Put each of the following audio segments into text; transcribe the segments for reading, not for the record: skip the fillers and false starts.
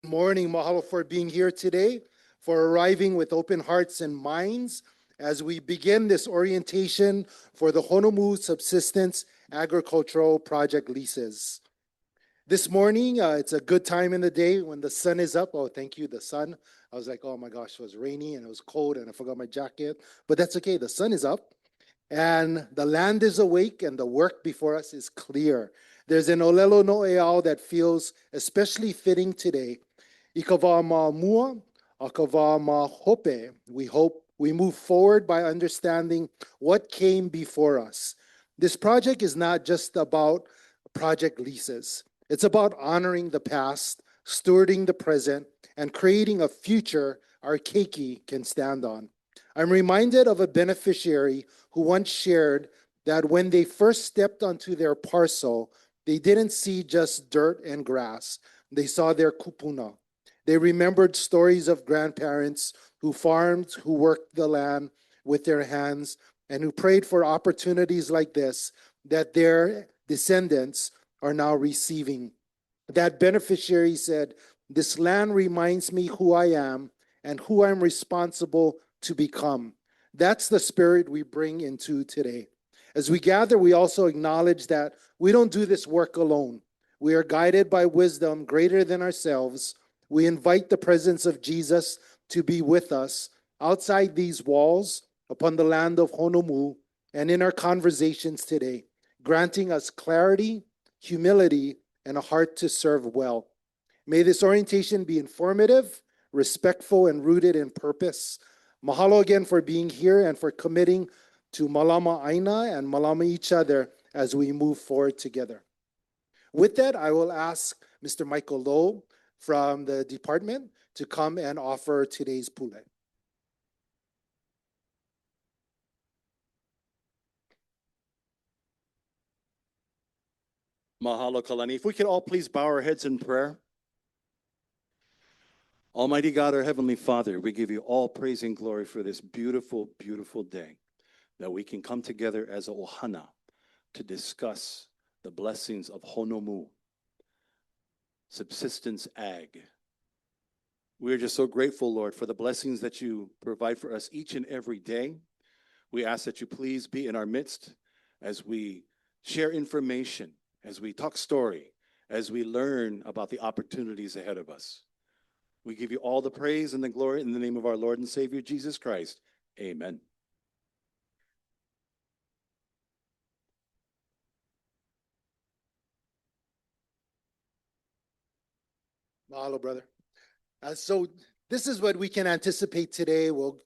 Morning. Mahalo for being here today, for arriving with open hearts and minds as we begin this orientation for the Honomū Subsistence Agricultural Project Leases. This morning, it's a good time in the day when the sun is up. Oh, thank you, the sun. I was like, oh my gosh, it was rainy and it was cold and I forgot my jacket. But that's okay, the sun is up and the land is awake and the work before us is clear. There's an olelo no'eau that feels especially fitting today. Ikava ma mua, akava ma hope. We hope we move forward by understanding what came before us. This project is not just about project leases. It's about honoring the past, stewarding the present, and creating a future our keiki can stand on. I'm reminded of a beneficiary who once shared that when they first stepped onto their parcel, they didn't see just dirt and grass. They saw their kupuna. They remembered stories of grandparents who farmed, who worked the land with their hands, and who prayed for opportunities like this that their descendants are now receiving. That beneficiary said, "This land reminds me who I am and who I'm responsible to become." That's the spirit we bring into today. As we gather, we also acknowledge that we don't do this work alone. We are guided by wisdom greater than ourselves. We invite the presence of Jesus to be with us outside these walls, upon the land of Honomū, and in our conversations today, granting us clarity, humility, and a heart to serve well. May this orientation be informative, respectful, and rooted in purpose. Mahalo again for being here and for committing to malama aina and malama each other as we move forward together. With that, I will ask Mr. Michael Lowe from the department to come and offer today's pule. Mahalo Kalani. If we could all please bow our heads in prayer. Almighty God, our Heavenly Father, we give you all praise and glory for this beautiful, beautiful day that we can come together as a ohana to discuss the blessings of Honomū Subsistence Ag. We are just so grateful, Lord, for the blessings that you provide for us each and every day. We ask that you please be in our midst as we share information, as we talk story, as we learn about the opportunities ahead of us. We give you all the praise and the glory in the name of our Lord and Savior, Jesus Christ. Amen. Mahalo, brother. So this is what we can anticipate today. We'll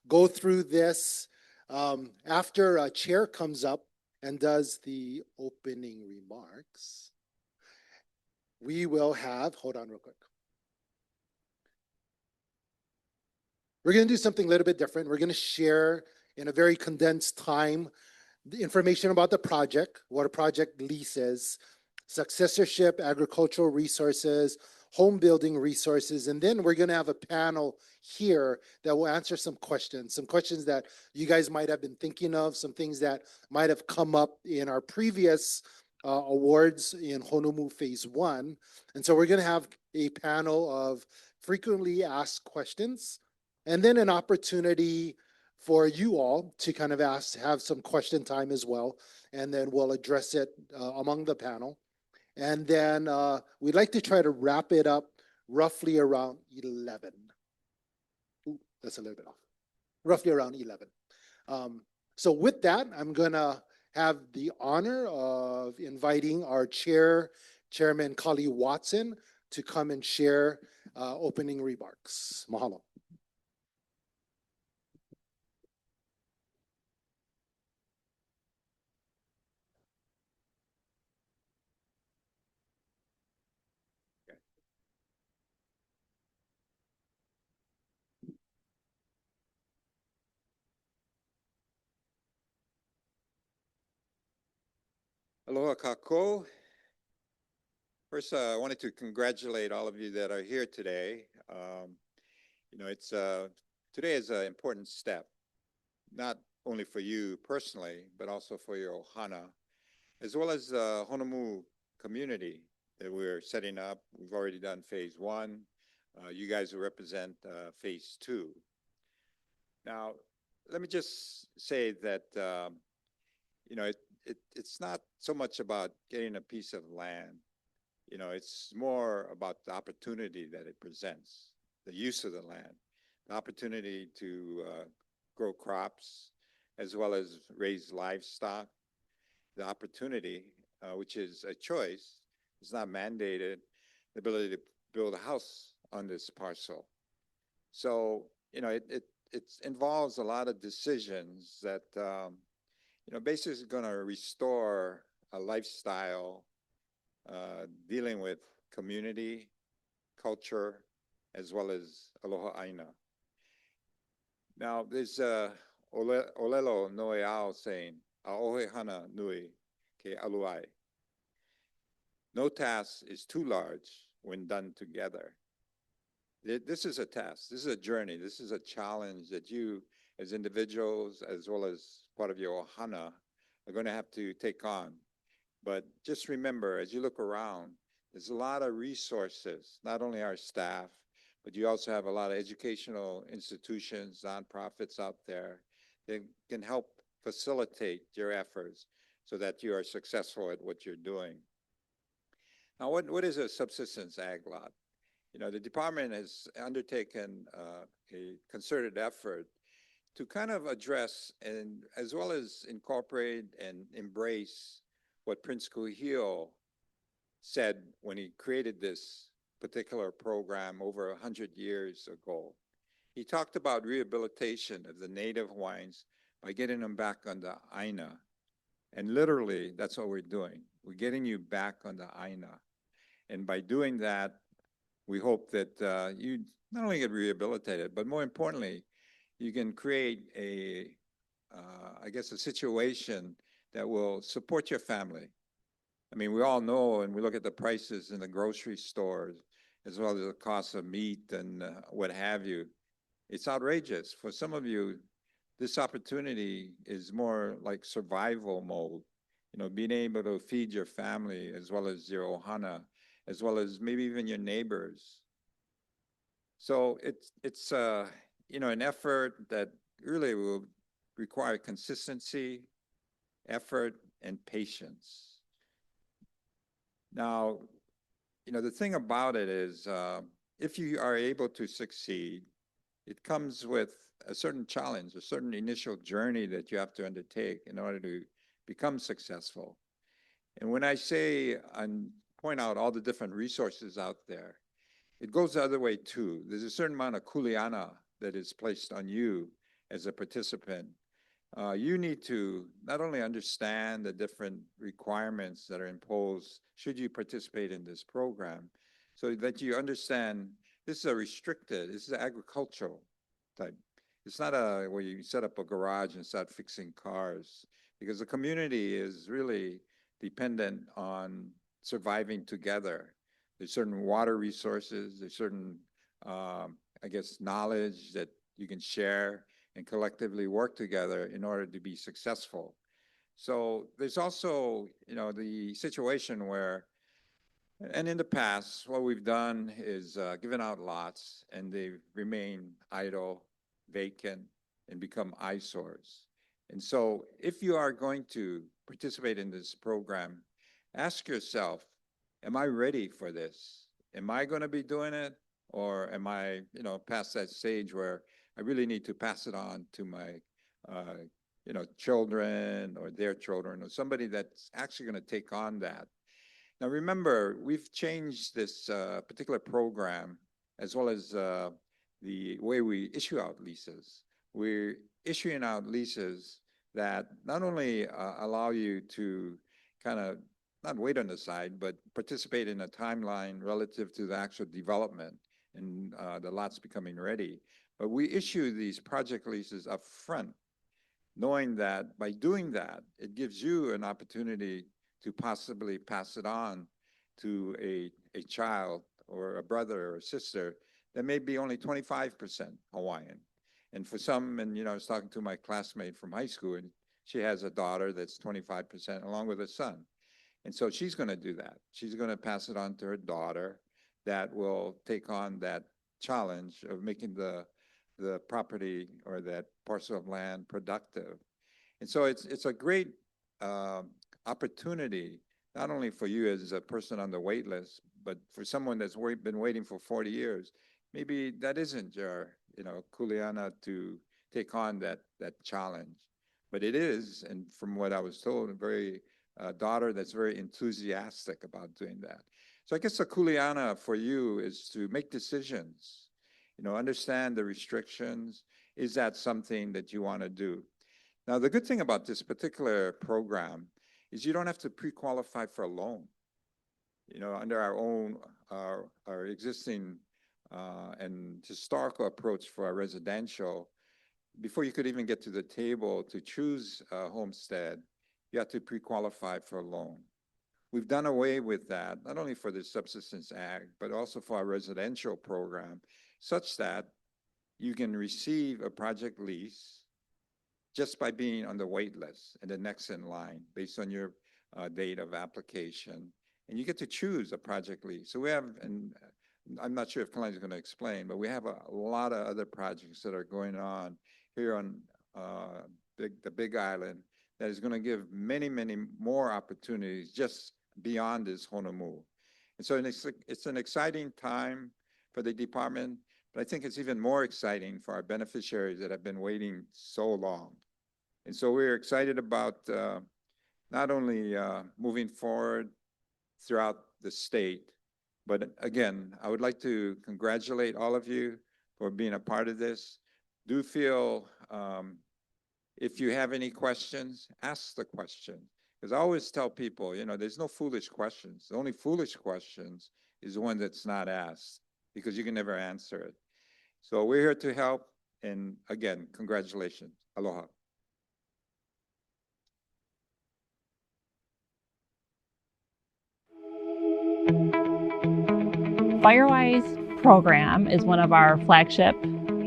go through this after a chair comes up and does the opening remarks. We will have, hold on real quick. We're going to do something a little bit different. We're going to share in a very condensed time the information about the project, what a project lease is, successorship, agricultural resources, home building resources, and then we're going to have a panel here that will answer some questions that you guys might have been thinking of, some things that might have come up in our previous awards in Honomū Phase 1. And so we're going to have a panel of frequently asked questions, and then an opportunity for you all to kind of have some question time as well, and then we'll address it among the panel. And then we'd like to try to wrap it up roughly around 11. Ooh, that's a little bit off. Roughly around 11. So with that, I'm going to have the honor of inviting our Chairman Kali Watson, to come and share opening remarks. Mahalo. Aloha kako. First, I wanted to congratulate all of you that are here today. Today is an important step, not only for you personally, but also for your ohana, as well as the Honomū community that we're setting up. We've already done Phase 1. You guys will represent phase 2. Now, let me just say that it's not so much about getting a piece of land. It's more about the opportunity that it presents, the use of the land, the opportunity to grow crops, as well as raise livestock. The opportunity, which is a choice, is not mandated, the ability to build a house on this parcel. So, it involves a lot of decisions that, basically going to restore a lifestyle dealing with community, culture, as well as aloha aina. Now, there's Olelo Noeao saying, "Aohe hana nui ke aluai." No task is too large when done together. This is a task. This is a journey. This is a challenge that you, as individuals, as well as part of your ohana, are going to have to take on. But just remember, as you look around, there's a lot of resources, not only our staff, but you also have a lot of educational institutions, nonprofits out there that can help facilitate your efforts so that you are successful at what you're doing. Now, what is a subsistence ag lot? The department has undertaken a concerted effort to kind of address and as well as incorporate and embrace what Prince Kuhio said when he created this particular program over 100 years ago. He talked about rehabilitation of the native Hawaiians by getting them back on the Aina. And literally, that's what we're doing. We're getting you back on the Aina. And by doing that, we hope that you not only get rehabilitated, but more importantly, you can create a situation that will support your family. I mean, we all know, and we look at the prices in the grocery stores, as well as the cost of meat and what have you. It's outrageous. For some of you, this opportunity is more like survival mode, being able to feed your family as well as your ohana, as well as maybe even your neighbors. So it's an effort that really will require consistency, effort, and patience. Now, the thing about it is, if you are able to succeed, it comes with a certain challenge, a certain initial journey that you have to undertake in order to become successful. And when I say and point out all the different resources out there, it goes the other way too. There's a certain amount of kuleana that is placed on you as a participant. You need to not only understand the different requirements that are imposed should you participate in this program, so that you understand this is this is agricultural type. It's not where you set up a garage and start fixing cars, because the community is really dependent on surviving together. There's certain water resources, there's certain, knowledge that you can share and collectively work together in order to be successful. So there's also, the situation where, and in the past, what we've done is given out lots and they remain idle, vacant, and become eyesores. And so if you are going to participate in this program, ask yourself, am I ready for this? Am I going to be doing it? Or am I, past that stage where I really need to pass it on to my, children or their children or somebody that's actually going to take on that? Now, remember, we've changed this particular program as well as the way we issue out leases. We're issuing out leases that not only allow you to kind of not wait on the side, but participate in a timeline relative to the actual development and the lots becoming ready. But we issue these project leases up front, knowing that by doing that, it gives you an opportunity to possibly pass it on to a child or a brother or a sister that may be only 25% Hawaiian. And for some, and I was talking to my classmate from high school, and she has a daughter that's 25% along with a son. And so she's going to do that. She's going to pass it on to her daughter that will take on that challenge of making the property or that parcel of land productive. And so it's a great opportunity, not only for you as a person on the wait list, but for someone that's been waiting for 40 years. Maybe that isn't your, kuleana to take on that challenge. But it is, and from what I was told, a very daughter that's very enthusiastic about doing that. So I guess the kuleana for you is to make decisions, understand the restrictions. Is that something that you want to do? Now, the good thing about this particular program is you don't have to pre-qualify for a loan. Under our own, our existing and historical approach for our residential, before you could even get to the table to choose a homestead, you have to pre-qualify for a loan. We've done away with that, not only for the Subsistence Ag, but also for our residential program, such that you can receive a project lease just by being on the wait list and the next in line based on your date of application. And you get to choose a project lease. So we have, and I'm not sure if Kalani is going to explain, but we have a lot of other projects that are going on here on the Big Island that is going to give many, many more opportunities just beyond this Honomū. And so it's an exciting time for the department, but I think it's even more exciting for our beneficiaries that have been waiting so long. And so we're excited about not only moving forward throughout the state, but again, I would like to congratulate all of you for being a part of this. Do feel, if you have any questions, ask the question. Because I always tell people, there's no foolish questions. The only foolish questions is the one that's not asked, because you can never answer it. So we're here to help. And again, congratulations. Aloha. Firewise program is one of our flagship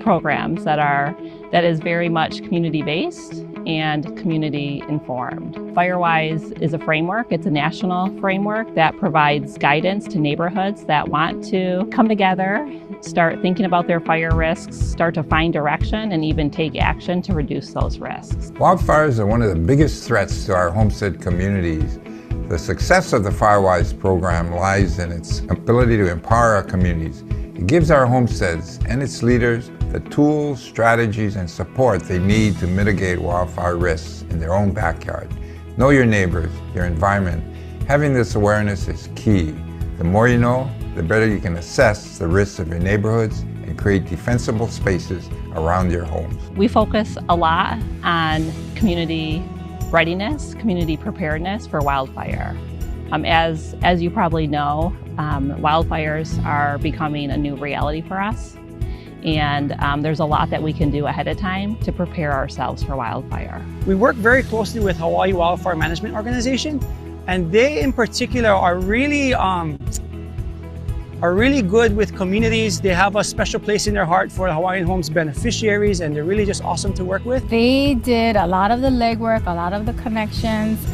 programs that is very much community-based and community-informed. Firewise is a framework. It's a national framework that provides guidance to neighborhoods that want to come together, start thinking about their fire risks, start to find direction, and even take action to reduce those risks. Wildfires are one of the biggest threats to our homestead communities. The success of the Firewise program lies in its ability to empower our communities. It gives our homesteads and its leaders the tools, strategies, and support they need to mitigate wildfire risks in their own backyard. Know your neighbors, your environment. Having this awareness is key. The more you know, the better you can assess the risks of your neighborhoods and create defensible spaces around your homes. We focus a lot on community readiness, community preparedness for wildfire. As you probably know, wildfires are becoming a new reality for us. And there's a lot that we can do ahead of time to prepare ourselves for wildfire. We work very closely with Hawaii Wildfire Management Organization, and they in particular are really good with communities. They have a special place in their heart for the Hawaiian Homes beneficiaries, and they're really just awesome to work with. They did a lot of the legwork, a lot of the connections,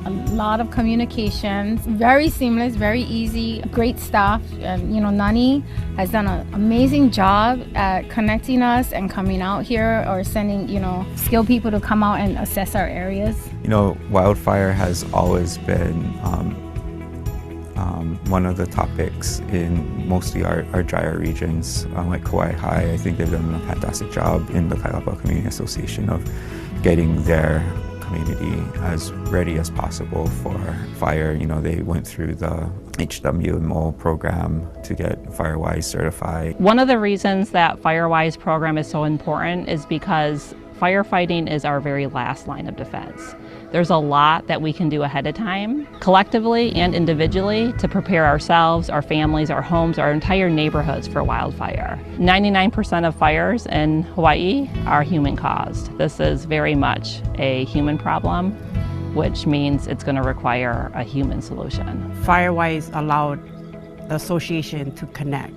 a lot of communications. Very seamless, very easy, great staff. Nani has done an amazing job at connecting us and coming out here, or sending, skilled people to come out and assess our areas. Wildfire has always been one of the topics in mostly our drier regions, like Kauai High. I think they've done a fantastic job in the Kailapa Community Association of getting their community as ready as possible for fire. They went through the HWMO program to get Firewise certified. One of the reasons that Firewise program is so important is because firefighting is our very last line of defense. There's a lot that we can do ahead of time, collectively and individually, to prepare ourselves, our families, our homes, our entire neighborhoods for wildfire. 99% of fires in Hawaii are human-caused. This is very much a human problem, which means it's going to require a human solution. Firewise allowed the association to connect.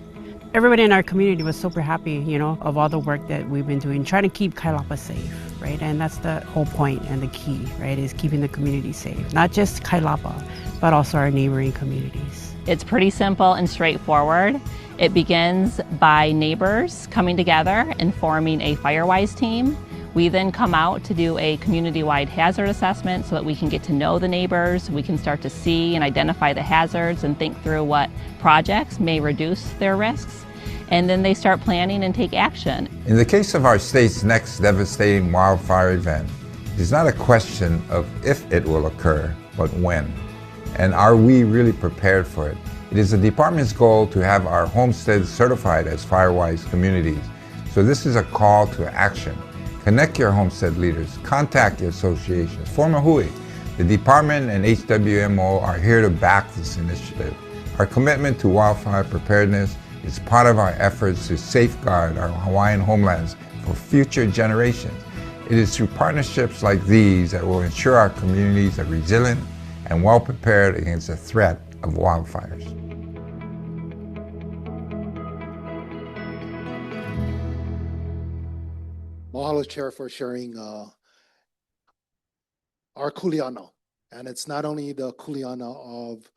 Everybody in our community was super happy, of all the work that we've been doing, trying to keep Kailapa safe, right? And that's the whole point and the key, right, is keeping the community safe. Not just Kailapa, but also our neighboring communities. It's pretty simple and straightforward. It begins by neighbors coming together and forming a Firewise team. We then come out to do a community-wide hazard assessment so that we can get to know the neighbors. We can start to see and identify the hazards and think through what projects may reduce their risks. And then they start planning and take action. In the case of our state's next devastating wildfire event, it is not a question of if it will occur, but when. And are we really prepared for it? It is the department's goal to have our homesteads certified as Firewise communities. So this is a call to action. Connect your homestead leaders, contact your associations, form a hui. The department and HWMO are here to back this initiative. Our commitment to wildfire preparedness is part of our efforts to safeguard our Hawaiian homelands for future generations. It is through partnerships like these that will ensure our communities are resilient and well prepared against the threat of wildfires. Mahalo, Chair, for sharing our kuleana. And it's not only the kuleana of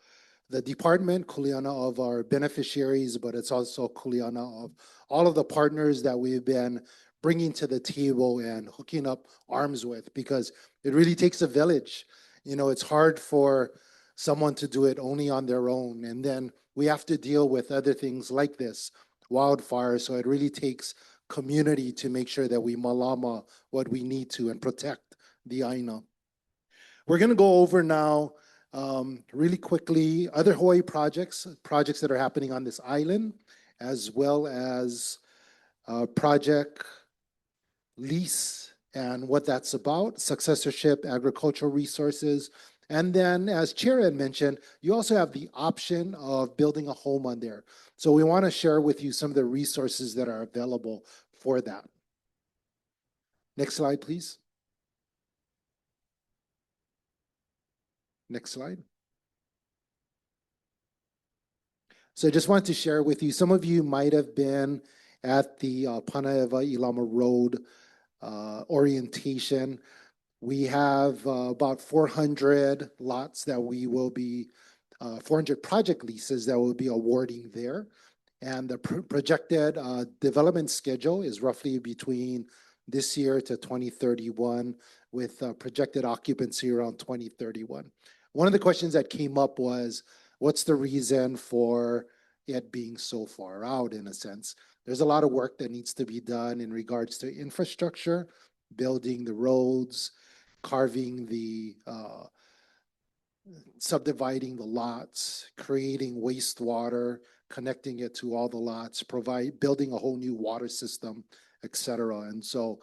the department, kuleana of our beneficiaries, but it's also kuleana of all of the partners that we've been bringing to the table and hooking up arms with, because it really takes a village. You know, it's hard for someone to do it only on their own. And then we have to deal with other things like this, wildfire. So it really takes community to make sure that we malama what we need to and protect the aina. We're going to go over now really quickly other Hawaii projects that are happening on this island, as well as Project Lease and what that's about, successorship, agricultural resources. And then, as Chair had mentioned, you also have the option of building a home on there. So we want to share with you some of the resources that are available for that. Next slide, please. Next slide. So I just wanted to share with you, some of you might have been at the Panaeva Ilama Road orientation. We have about 400 lots that we will be, 400 project leases that we'll be awarding there. And the projected development schedule is roughly between this year to 2031, with projected occupancy around 2031. One of the questions that came up was, what's the reason for it being so far out, in a sense? There's a lot of work that needs to be done in regards to infrastructure, building the roads, carving the, subdividing the lots, creating wastewater, connecting it to all the lots, building a whole new water system, etc. And so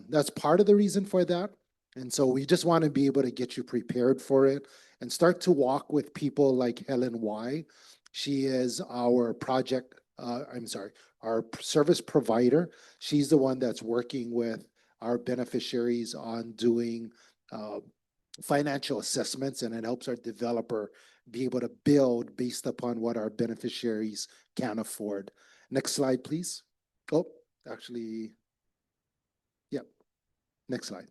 that's part of the reason for that. And so we just want to be able to get you prepared for it and start to walk with people like Helen Y. She is our our service provider. She's the one that's working with our beneficiaries on doing financial assessments, and it helps our developer be able to build based upon what our beneficiaries can afford. Next slide, please. Oh, actually, yep. Next slide.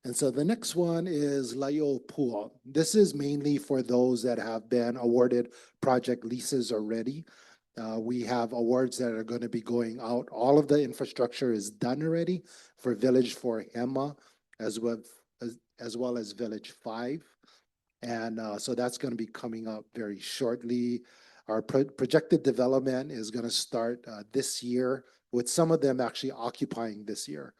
And so the next one is Laio Pua. This is mainly for those that have been awarded project leases already. We have awards that are going to be going out. All of the infrastructure is done already for Village 4 Hema, as well as Village 5. And so that's going to be coming up very shortly. Our projected development is going to start this year, with some of them actually occupying this year.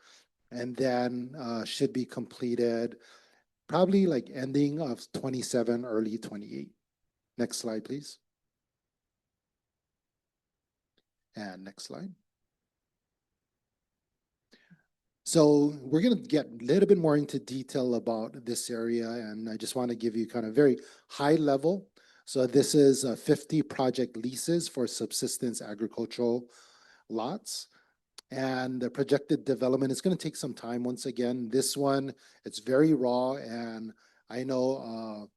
And then should be completed probably like ending of 27, early 28. Next slide, please. And next slide. So we're going to get a little bit more into detail about this area, and I just want to give you kind of very high level. So this is 50 project leases for subsistence agricultural lots. And the projected development is going to take some time. Once again, this one, it's very raw, and I know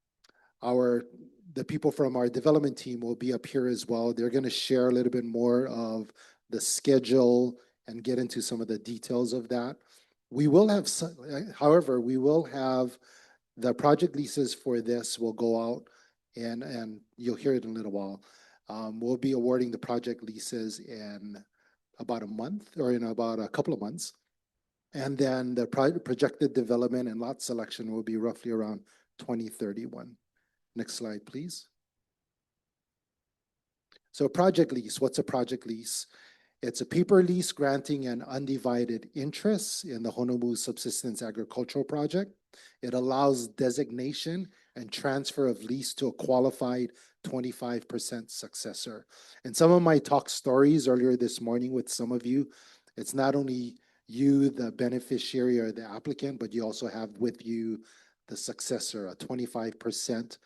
the people from our development team will be up here as well. They're going to share a little bit more of the schedule and get into some of the details of that. We will have, however, we will have the project leases for this will go out and you'll hear it in a little while. We'll be awarding the project leases in about a month or in about a couple of months. And then the projected development and lot selection will be roughly around 2031. Next slide, please. So project lease, what's a project lease? It's a paper lease granting an undivided interest in the Honomū Subsistence Agricultural Project. It allows designation and transfer of lease to a qualified 25% successor. And some of my talk stories earlier this morning with some of you, it's not only you, the beneficiary or the applicant, but you also have with you the successor, a 25%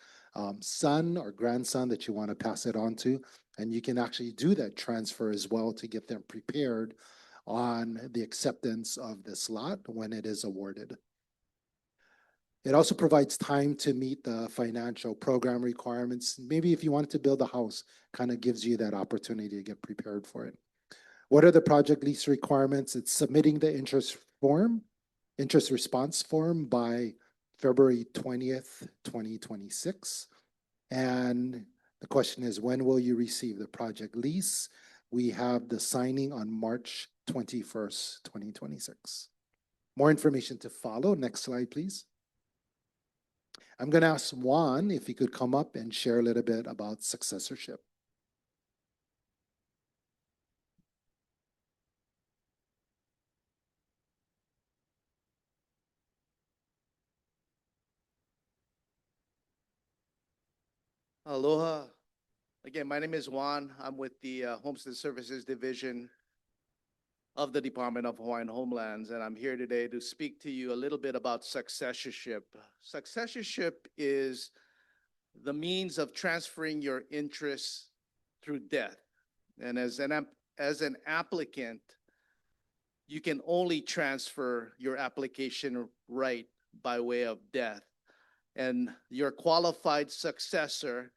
son or grandson that you want to pass it on to. And you can actually do that transfer as well to get them prepared on the acceptance of this lot when it is awarded. It also provides time to meet the financial program requirements. Maybe if you wanted to build a house, kind of gives you that opportunity to get prepared for it. What are the project lease requirements? It's submitting the interest response form by February 20th, 2026. And the question is, when will you receive the project lease? We have the signing on March 21st, 2026. More information to follow. Next slide, please. I'm going to ask Juan if he could come up and share a little bit about successorship. Aloha. Again, my name is Juan. I'm with the Homestead Services Division of the Department of Hawaiian Homelands, and I'm here today to speak to you a little bit about successorship. Successorship is the means of transferring your interests through death. And as an applicant, you can only transfer your application right by way of death. And your qualified successor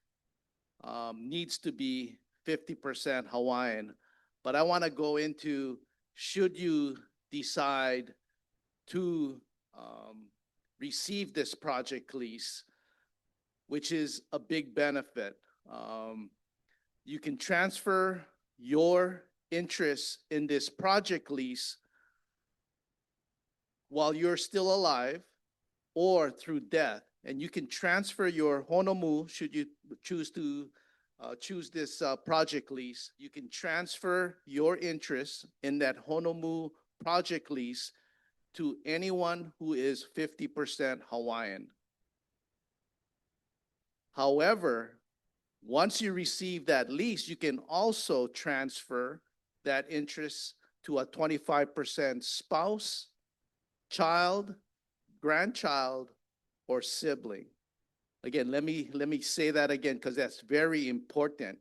needs to be 50% Hawaiian. But I want to go into, should you decide to receive this project lease, which is a big benefit. You can transfer your interest in this project lease while you're still alive or through death. And you can transfer your Honomū, should you choose to choose this project lease, you can transfer your interest in that Honomū project lease to anyone who is 50% Hawaiian. However, once you receive that lease, you can also transfer that interest to a 25% spouse, child, grandchild, or sibling. Again, let me say that again because that's very important.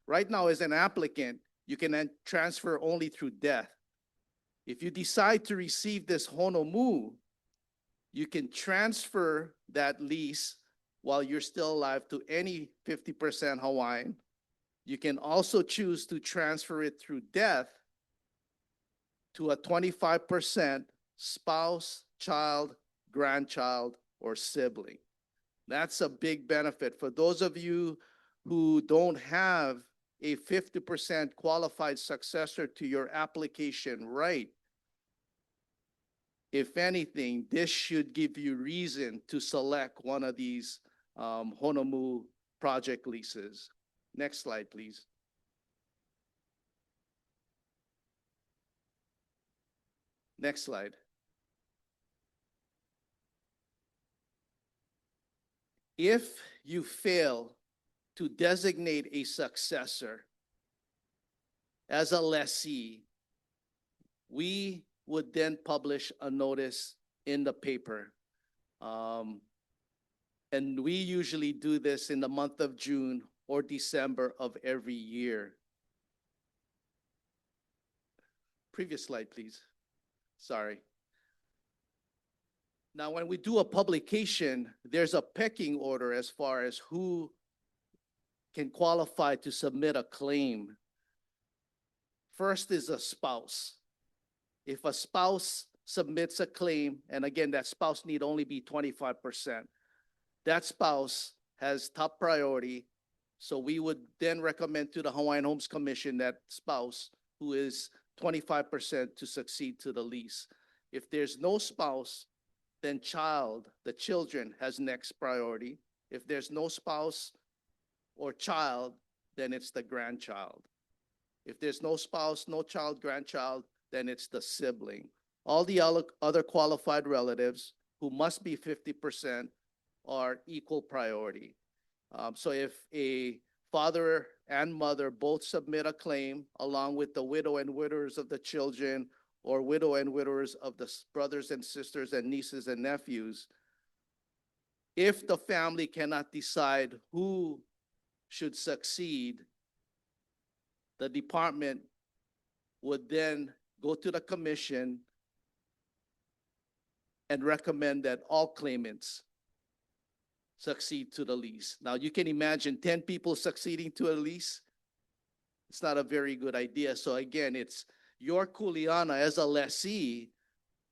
Right now, as an applicant, you can transfer only through death. If you decide to receive this Honomū, you can transfer that lease while you're still alive to any 50% Hawaiian. You can also choose to transfer it through death to a 25% spouse, child, grandchild, or sibling. That's a big benefit. For those of you who don't have a 50% qualified successor to your application right, if anything, this should give you reason to select one of these Honomū project leases. Next slide, please. Next slide. If you fail to designate a successor as a lessee, we would then publish a notice in the paper. And we usually do this in the month of June or December of every year. Previous slide, please. Sorry. Now, when we do a publication, there's a pecking order as far as who can qualify to submit a claim. First is a spouse. If a spouse submits a claim, and again, that spouse need only be 25%, that spouse has top priority. So we would then recommend to the Hawaiian Homes Commission that spouse who is 25% to succeed to the lease. If there's no spouse, then the children has next priority. If there's no spouse or child, then it's the grandchild. If there's no spouse, no child, grandchild, then it's the sibling. All the other qualified relatives who must be 50% are equal priority. So if a father and mother both submit a claim along with the widow and widowers of the children or widow and widowers of the brothers and sisters and nieces and nephews, if the family cannot decide who should succeed, the department would then go to the commission and recommend that all claimants succeed to the lease. Now, you can imagine 10 people succeeding to a lease. It's not a very good idea. So again, it's your kuleana as a lessee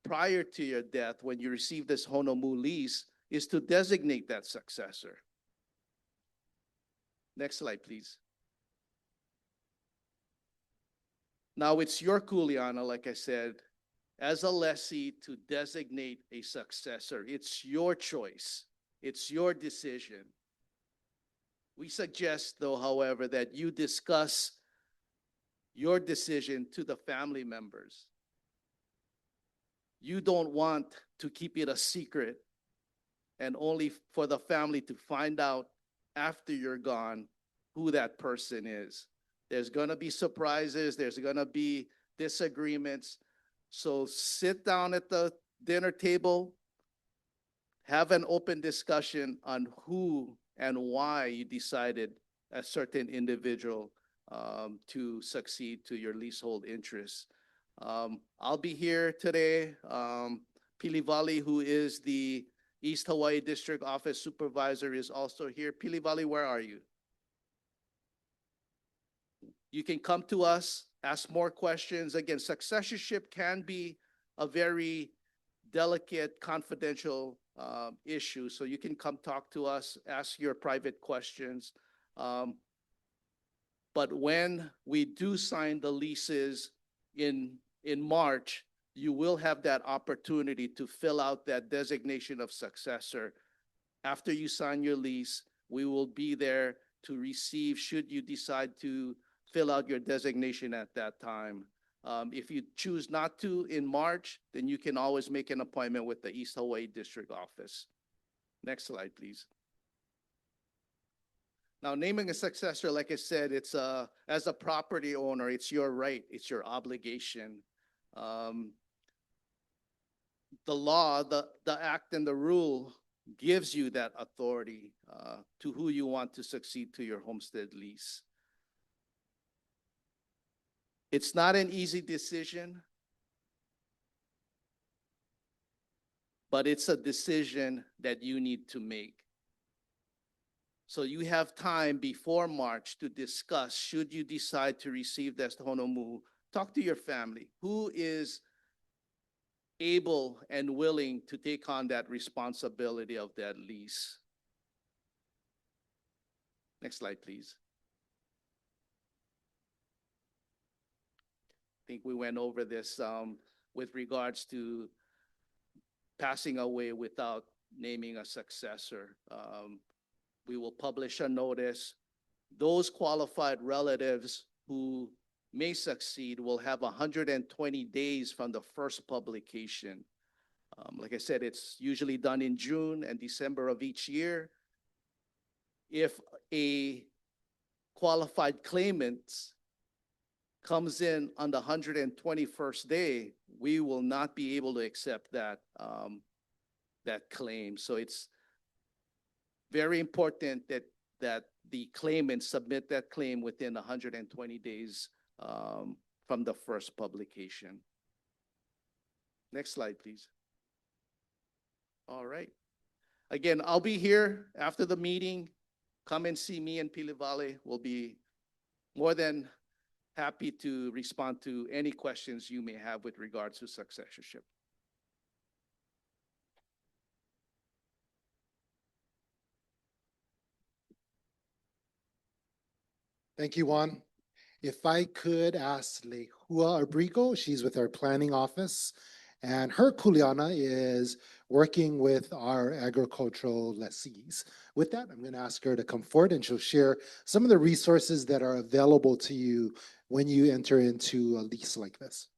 prior to your death when you receive this Honomū lease is to designate that successor. Next slide, please. Now it's your kuleana, like I said, as a lessee to designate a successor. It's your choice. It's your decision. We suggest, though, however, that you discuss your decision to the family members. You don't want to keep it a secret and only for the family to find out after you're gone who that person is. There's going to be surprises. There's going to be disagreements. So sit down at the dinner table, have an open discussion on who and why you decided a certain individual to succeed to your leasehold interests. I'll be here today. Pilivali, who is the East Hawaii District Office Supervisor, is also here. Pilivali, where are you? You can come to us, ask more questions. Again, successorship can be a very delicate, confidential issue. So you can come talk to us, ask your private questions. But when we do sign the leases in March, you will have that opportunity to fill out that designation of successor. After you sign your lease, we will be there to receive, should you decide to fill out your designation at that time. If you choose not to in March, then you can always make an appointment with the East Hawaii District Office. Next slide, please. Now, naming a successor, like I said, it's as a property owner, it's your right, it's your obligation. The law, the act and the rule gives you that authority to who you want to succeed to your homestead lease. It's not an easy decision, but it's a decision that you need to make. So you have time before March to discuss, should you decide to receive this Honomū, talk to your family. Who is able and willing to take on that responsibility of that lease? Next slide, please. I think we went over this with regards to passing away without naming a successor. We will publish a notice. Those qualified relatives who may succeed will have 120 days from the first publication. Like I said, it's usually done in June and December of each year. If a qualified claimant comes in on the 121st day, we will not be able to accept that, that claim. So it's very important that the claimant submit that claim within 120 days from the first publication. Next slide, please. All right. Again, I'll be here after the meeting. Come and see me and Pilivali. We'll be more than happy to respond to any questions you may have with regards to successorship. Thank you, Juan. If I could ask Lehua Abrigo, she's with our planning office, and her kuleana is working with our agricultural lessees. With that, I'm going to ask her to come forward and she'll share some of the resources that are available to you when you enter into a lease like this.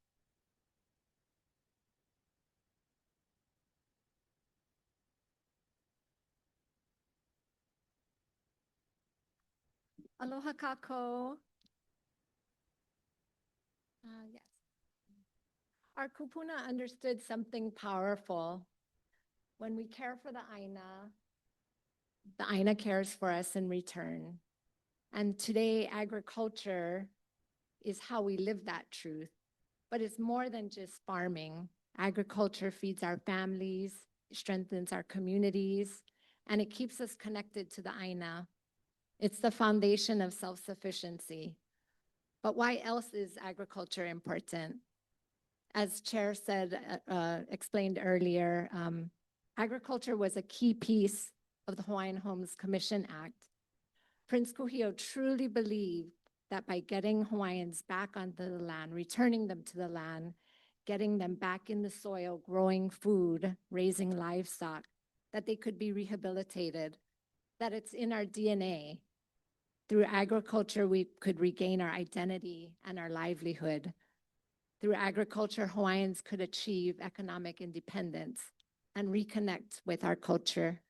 Aloha kako. Yes. Our kupuna understood something powerful. When we care for the Aina cares for us in return. And today, agriculture is how we live that truth. But it's more than just farming. Agriculture feeds our families, strengthens our communities, and it keeps us connected to the Aina. It's the foundation of self-sufficiency. But why else is agriculture important? As Chair said, explained earlier, agriculture was a key piece of the Hawaiian Homes Commission Act. Prince Kuhio truly believed that by getting Hawaiians back onto the land, returning them to the land, getting them back in the soil, growing food, raising livestock, that they could be rehabilitated, that it's in our DNA. Through agriculture, we could regain our identity and our livelihood. Through agriculture, Hawaiians could achieve economic independence and reconnect with our culture.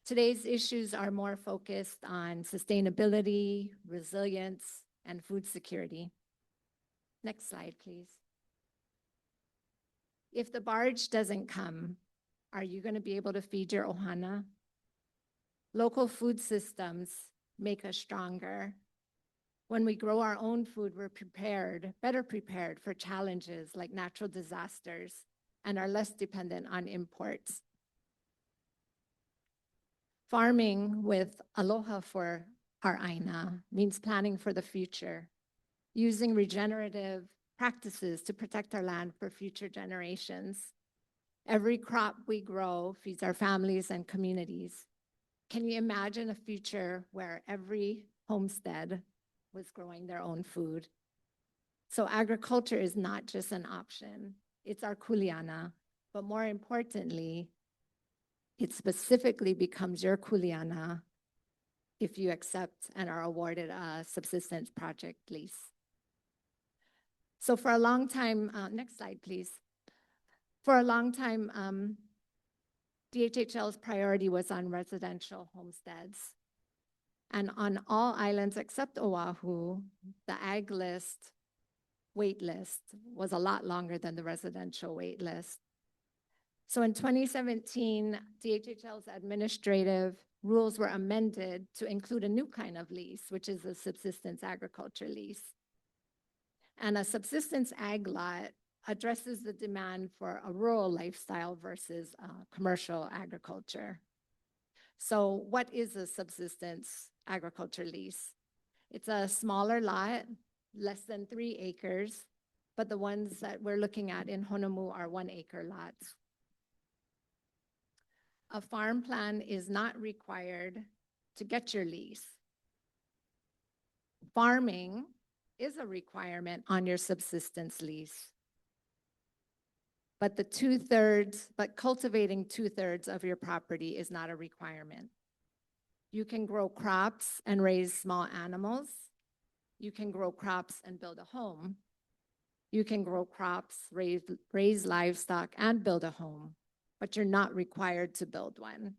Today's issues are more focused on sustainability, resilience, and food security. Next slide, please. If the barge doesn't come, are you going to be able to feed your ohana? Local food systems make us stronger. When we grow our own food, we're better prepared for challenges like natural disasters and are less dependent on imports. Farming with aloha for our Aina means planning for the future, using regenerative practices to protect our land for future generations. Every crop we grow feeds our families and communities. Can you imagine a future where every homestead was growing their own food? So agriculture is not just an option, it's our kuleana, but more importantly, it specifically becomes your kuleana if you accept and are awarded a subsistence project lease. So for a long time, next slide, please. For a long time, DHHL's priority was on residential homesteads. And on all islands except Oahu, the ag list, wait list was a lot longer than the residential wait list. So in 2017, DHHL's administrative rules were amended to include a new kind of lease, which is a subsistence agriculture lease. And a subsistence ag lot addresses the demand for a rural lifestyle versus commercial agriculture. So what is a subsistence agriculture lease? It's a smaller lot, less than 3 acres, but the ones that we're looking at in Honomū are 1 acre lots. A farm plan is not required to get your lease. Farming is a requirement on your subsistence lease. But cultivating 2/3 of your property is not a requirement. You can grow crops and raise small animals. You can grow crops and build a home. You can grow crops, raise livestock, and build a home, but you're not required to build one.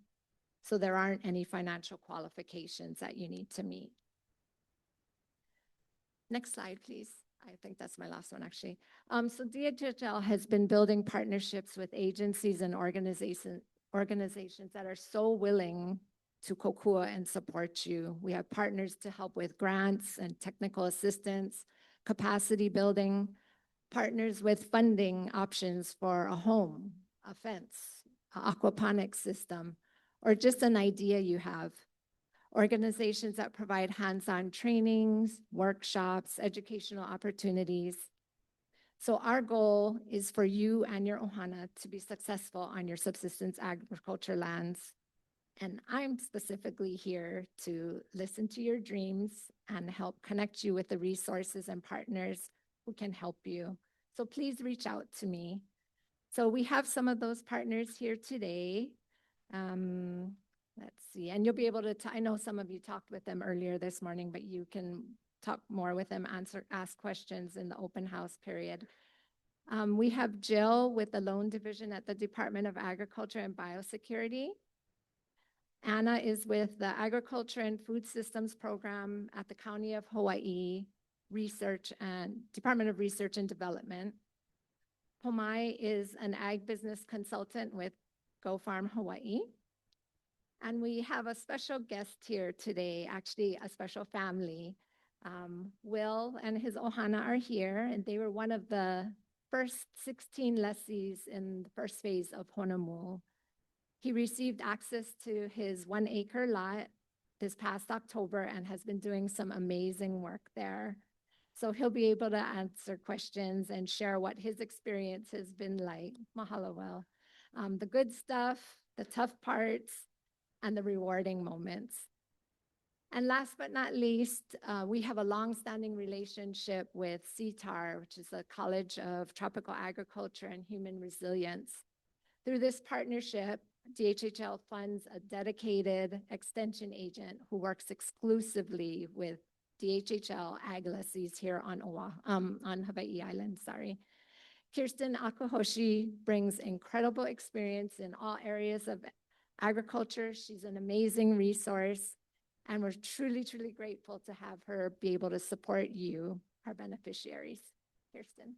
So there aren't any financial qualifications that you need to meet. Next slide, please. I think that's my last one, actually. So DHHL has been building partnerships with agencies and organizations that are so willing to kokua and support you. We have partners to help with grants and technical assistance, capacity building, partners with funding options for a home, a fence, an aquaponics system, or just an idea you have. Organizations that provide hands-on trainings, workshops, educational opportunities. So our goal is for you and your ohana to be successful on your subsistence agriculture lands. And I'm specifically here to listen to your dreams and help connect you with the resources and partners who can help you. So please reach out to me. So we have some of those partners here today. Let's see, and you'll be able to, I know some of you talked with them earlier this morning, but you can talk more with them, ask questions in the open house period. We have Jill with the Loan Division at the Department of Agriculture and Biosecurity. Anna is with the Agriculture and Food Systems Program at the County of Hawaii Research and Department of Research and Development. Pomai is an ag business consultant with Go Farm Hawaii. And we have a special guest here today, actually a special family. Will and his ohana are here, and they were one of the first 16 lessees in the first phase of Honomū. He received access to his 1 acre lot this past October and has been doing some amazing work there. So he'll be able to answer questions and share what his experience has been like. Mahalo, Will. The good stuff, the tough parts, and the rewarding moments. And last but not least, we have a long-standing relationship with CTAR, which is the College of Tropical Agriculture and Human Resilience. Through this partnership, DHHL funds a dedicated extension agent who works exclusively with DHHL ag lessees here on Hawaii Island, Kirsten Akahoshi brings incredible experience in all areas of agriculture. She's an amazing resource, and we're truly, truly grateful to have her be able to support you, our beneficiaries. Kirsten.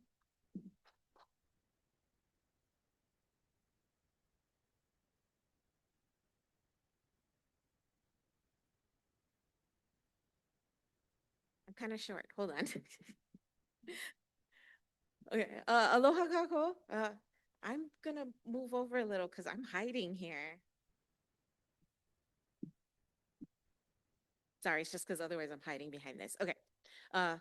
I'm kind of short. Hold on. Okay. Aloha kako. I'm gonna move over a little because I'm hiding here. Sorry, it's just because otherwise I'm hiding behind this. Okay.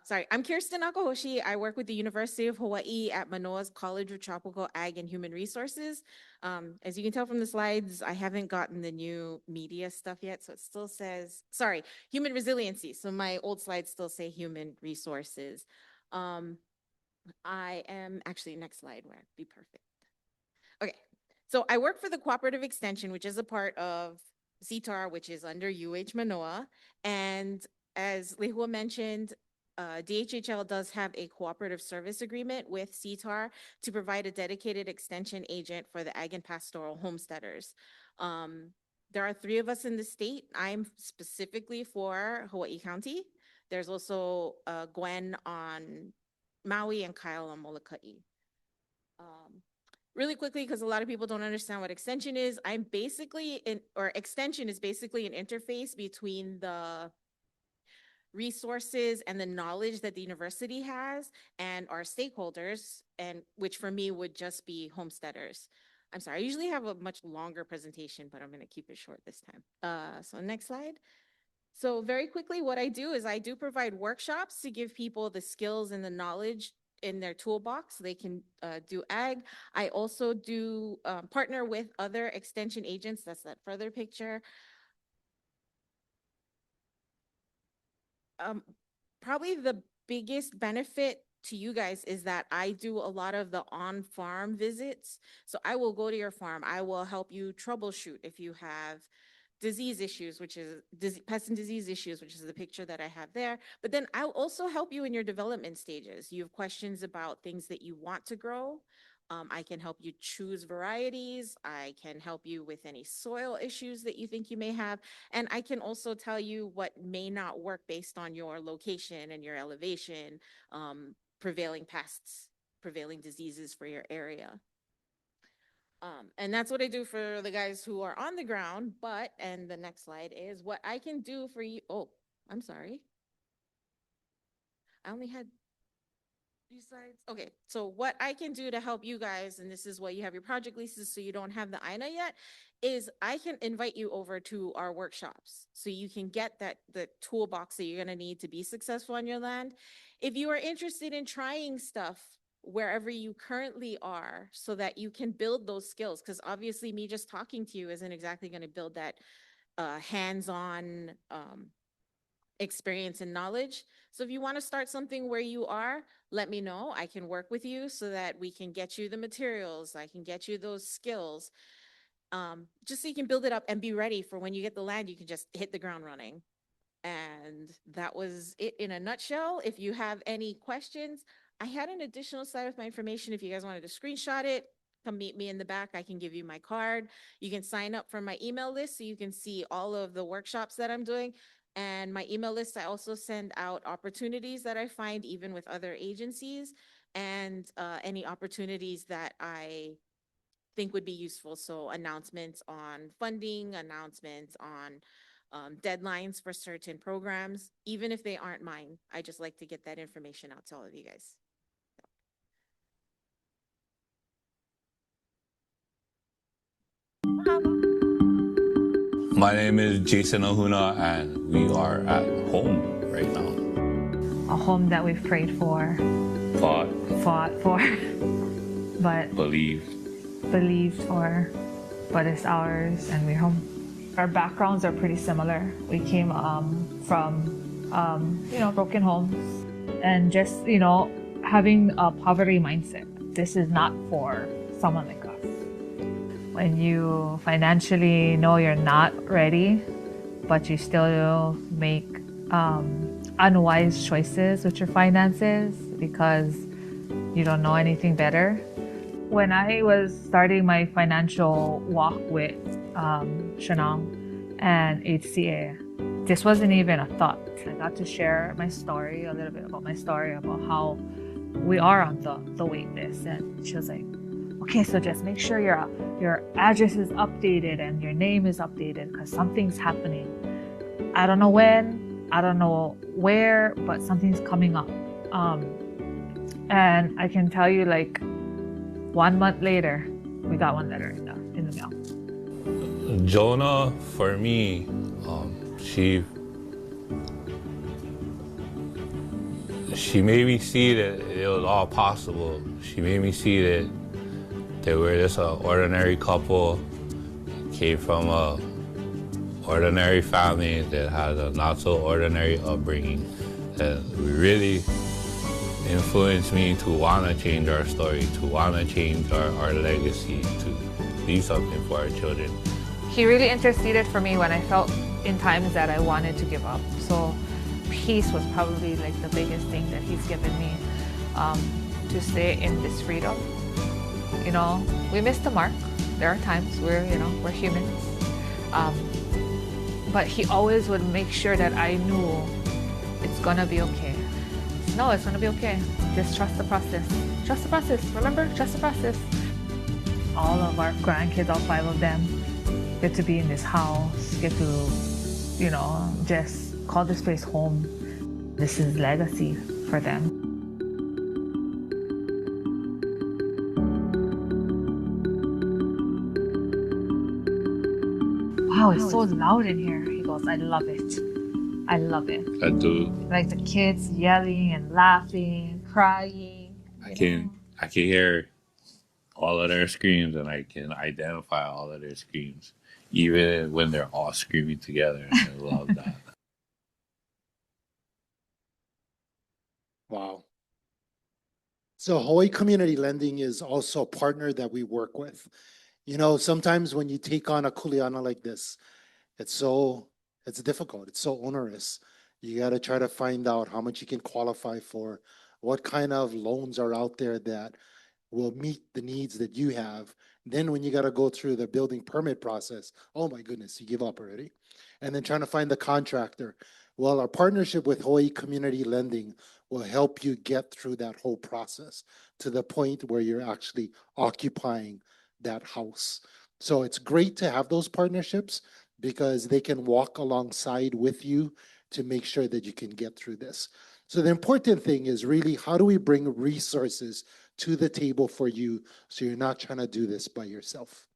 Sorry, I'm Kirsten Akahoshi. I work with the University of Hawaii at Manoa's College of Tropical Ag and Human Resources. As you can tell from the slides, I haven't gotten the new media stuff yet, so it still says, sorry, human resiliency. So my old slides still say human resources. I am actually, next slide would be perfect. Okay, so I work for the Cooperative Extension, which is a part of CTAR, which is under UH Manoa. And as Lehua mentioned, DHHL does have a cooperative service agreement with CTAR to provide a dedicated extension agent for the ag and pastoral homesteaders. There are 3 of us in the state. I'm specifically for Hawaii County. There's also Gwen on Maui and Kyle on Molokai. Really quickly, because a lot of people don't understand what extension is, extension is basically an interface between the resources and the knowledge that the university has and our stakeholders, and which for me would just be homesteaders. I'm sorry, I usually have a much longer presentation, but I'm going to keep it short this time. So next slide. So very quickly, what I do is I do provide workshops to give people the skills and the knowledge in their toolbox so they can do ag. I also do partner with other extension agents. That's that further picture. Probably the biggest benefit to you guys is that I do a lot of the on-farm visits. So I will go to your farm. I will help you troubleshoot if you have disease issues, which is pest and disease issues, which is the picture that I have there. But then I'll also help you in your development stages. You have questions about things that you want to grow. I can help you choose varieties. I can help you with any soil issues that you think you may have. And I can also tell you what may not work based on your location and your elevation, prevailing pests, prevailing diseases for your area. And that's what I do for the guys who are on the ground. And the next slide is what I can do for you. Oh, I'm sorry. I only had 3 slides. Okay, so what I can do to help you guys, and this is what you have your project leases so you don't have the INA yet, is I can invite you over to our workshops so you can get the toolbox that you're gonna need to be successful on your land. If you are interested in trying stuff wherever you currently are so that you can build those skills, because obviously me just talking to you isn't exactly going to build that hands-on experience and knowledge. So if you want to start something where you are, let me know. I can work with you so that we can get you the materials. I can get you those skills, just so you can build it up and be ready for when you get the land, you can just hit the ground running. And that was it in a nutshell. If you have any questions, I had an additional slide with my information. If you guys wanted to screenshot it, come meet me in the back. I can give you my card. You can sign up for my email list so you can see all of the workshops that I'm doing. And my email list, I also send out opportunities that I find even with other agencies, and any opportunities that I think would be useful. So announcements on funding, announcements on deadlines for certain programs, even if they aren't mine. I just like to get that information out to all of you guys. My name is Jason Ahuna, and we are at home right now. A home that we've prayed for, Fought for, but believed for, but it's ours and we're home. Our backgrounds are pretty similar. We came from, broken homes and just, having a poverty mindset. This is not for someone like us. When you financially know you're not ready, but you still make unwise choices with your finances because you don't know anything better. When I was starting my financial walk with Shanang and HCA, this wasn't even a thought. I got to share my story, a little bit about my story, about how we are on the wait list. And she was like, okay, so just make sure your address is updated and your name is updated because something's happening. I don't know when, I don't know where, but something's coming up. And I can tell you, 1 month later, we got one letter in the mail. Jonah, for me, she made me see that it was all possible. She made me see that they were just an ordinary couple, came from a ordinary family that had a not so ordinary upbringing, and really influenced me to want to change our story, to want to change our legacy, to leave something for our children. He really interceded for me when I felt in times that I wanted to give up. So peace was probably the biggest thing that he's given me, to stay in this freedom. We missed the mark. There are times we're humans. But he always would make sure that I knew it's gonna be okay. No, it's gonna be okay. Just trust the process. Trust the process. Remember, trust the process. All of our grandkids, all 5 of them, get to be in this house, get to, just call this place home. This is legacy for them. Wow, it's so loud in here. He goes, I love it. I love it. I do. The kids yelling and laughing, crying. I can hear all of their screams, and I can identify all of their screams, even when they're all screaming together. And I love that. Wow. So Hawaii Community Lending is also a partner that we work with. Sometimes when you take on a kuleana like this, it's difficult. It's so onerous. You got to try to find out how much you can qualify for, what kind of loans are out there that will meet the needs that you have. Then when you got to go through the building permit process, oh my goodness, you give up already. And then trying to find the contractor. Well, our partnership with Hawaii Community Lending will help you get through that whole process to the point where you're actually occupying that house. So it's great to have those partnerships because they can walk alongside with you to make sure that you can get through this. So the important thing is really, how do we bring resources to the table for you so you're not trying to do this by yourself?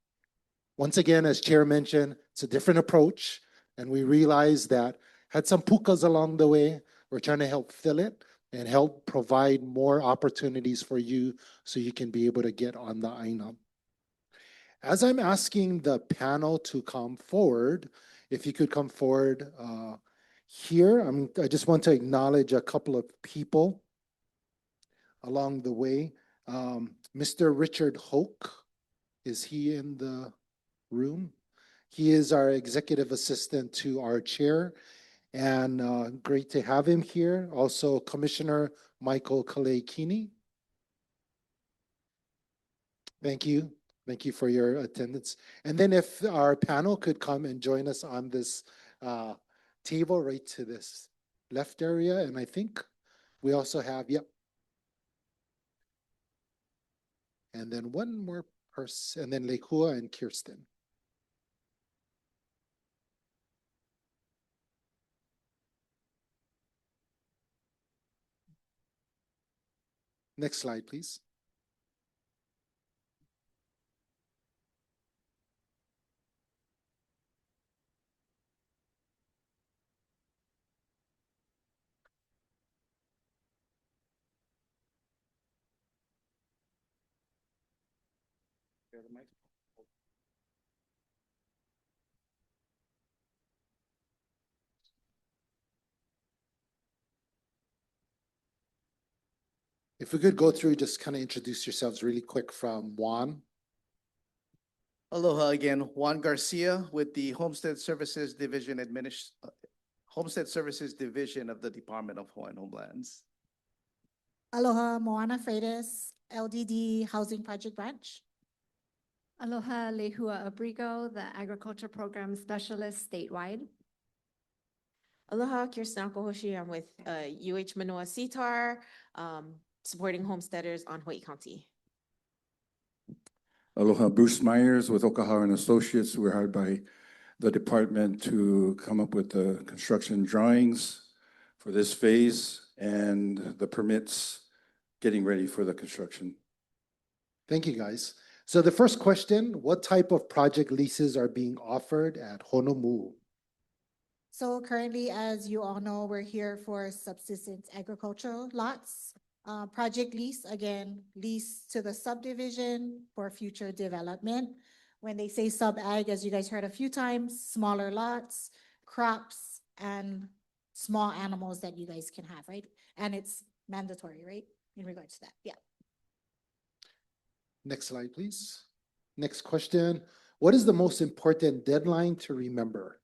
Once again, as Chair mentioned, it's a different approach, and we realize that had some pukas along the way. We're trying to help fill it and help provide more opportunities for you so you can be able to get on the aina. As I'm asking the panel to come forward, if you could come forward here. I just want to acknowledge a couple of people along the way. Mr. Richard Hoke, is he in the room? He is our executive assistant to our chair, and great to have him here. Also, Commissioner Michael Kalei-Kini. Thank you. Thank you for your attendance. And then if our panel could come and join us on this table right to this left area. And I think we also have, yep. And then one more person, and then Lekua and Kirsten. Next slide, please. If we could go through, just kind of introduce yourselves really quick from Juan. Aloha again, Juan Garcia with the Homestead Services Division Homestead Services Division of the Department of Hawaiian Homelands. Aloha, Moana Freitas, LDD Housing Project Branch. Aloha, Lehua Abrigo, the Agriculture Program Specialist statewide. Aloha, Kirsten Akohoshi. I'm with UH Manoa CTAR, supporting homesteaders on Hawaii County. Aloha, Bruce Myers with Okaha and Associates. We're hired by the department to come up with the construction drawings for this phase and the permits getting ready for the construction. Thank you, guys. So the first question, what type of project leases are being offered at Honomū? So currently, as you all know, we're here for subsistence agricultural lots. Project lease, again, lease to the subdivision for future development. When they say sub-ag, as you guys heard a few times, smaller lots, crops, and small animals that you guys can have, right? And it's mandatory, right? In regards to that, yeah. Next slide, please. Next question. What is the most important deadline to remember?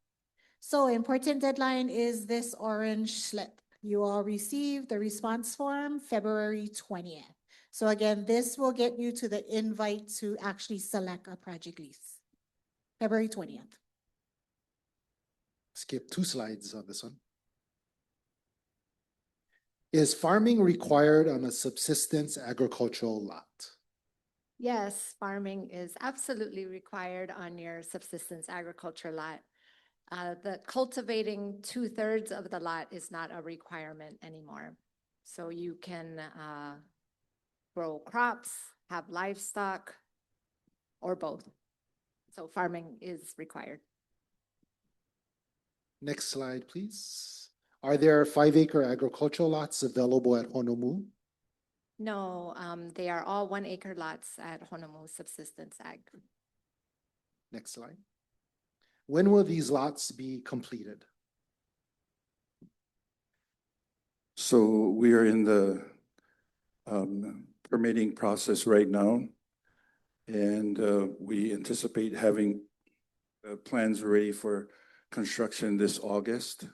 So important deadline is this orange slip. You all received the response form February 20th. So again, this will get you to the invite to actually select a project lease. February 20th. Skip 2 slides on this one. Is farming required on a subsistence agricultural lot? Yes, farming is absolutely required on your subsistence agriculture lot. The cultivating 2/3 of the lot is not a requirement anymore. So you can grow crops, have livestock, or both. So farming is required. Next slide, please. Are there 5-acre agricultural lots available at Honomū? No, they are all 1-acre lots at Honomū Subsistence Ag. Next slide. When will these lots be completed? So we are in the permitting process right now, and we anticipate having plans ready for construction this August.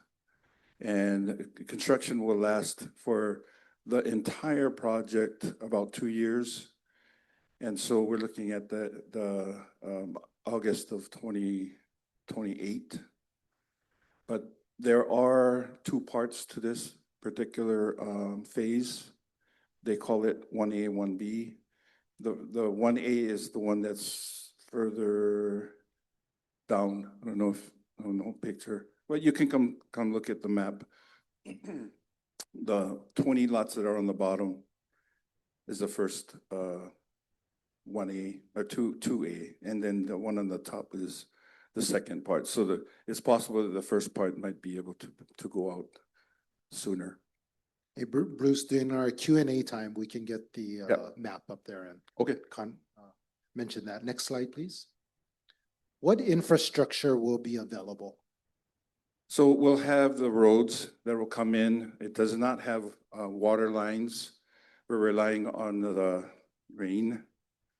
And construction will last for the entire project about 2 years. And so we're looking at the August of 2028. But there are 2 parts to this particular phase. They call it 1A, 1B. The 1A is the one that's further down. I don't know picture. Well, you can come look at the map. The 20 lots that are on the bottom is the first 1A or 2A, and then the one on the top is the second part. So it's possible that the first part might be able to go out sooner. Hey, Bruce, during our Q&A time, we can get the map up there and okay. Mention that. Next slide, please. What infrastructure will be available? So we'll have the roads that will come in. It does not have water lines. We're relying on the rain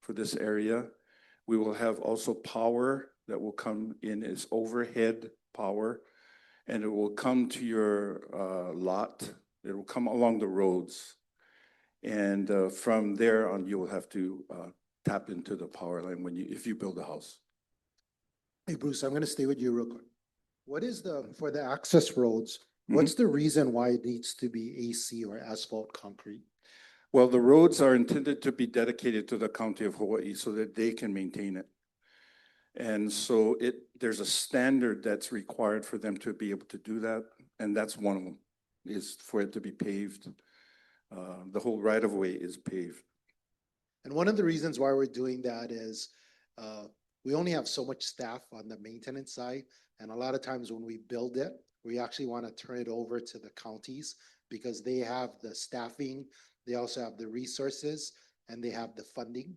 for this area. We will have also power that will come in as overhead power, and it will come to your lot. It will come along the roads. And from there on, you will have to tap into the power line if you build a house. Hey, Bruce, I'm gonna stay with you real quick. What is for the access roads, what's the reason why it needs to be AC or asphalt concrete? Well, the roads are intended to be dedicated to the county of Hawaii so that they can maintain it. And so there's a standard that's required for them to be able to do that. And that's one of them, is for it to be paved. The whole right of way is paved. And one of the reasons why we're doing that is we only have so much staff on the maintenance side. And a lot of times when we build it, we actually want to turn it over to the counties because they have the staffing, they also have the resources, and they have the funding.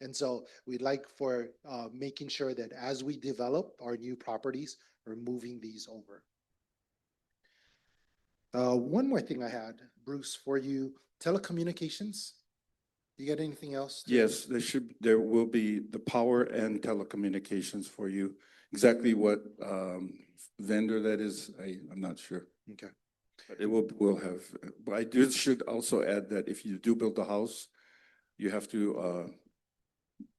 And so we'd like for making sure that as we develop our new properties, we're moving these over. One more thing I had, Bruce, for you, telecommunications. You got anything else? Yes, there will be the power and telecommunications for you. Exactly what vendor that is, I'm not sure. Okay. But we'll have, but I should also add that if you do build a house, you have to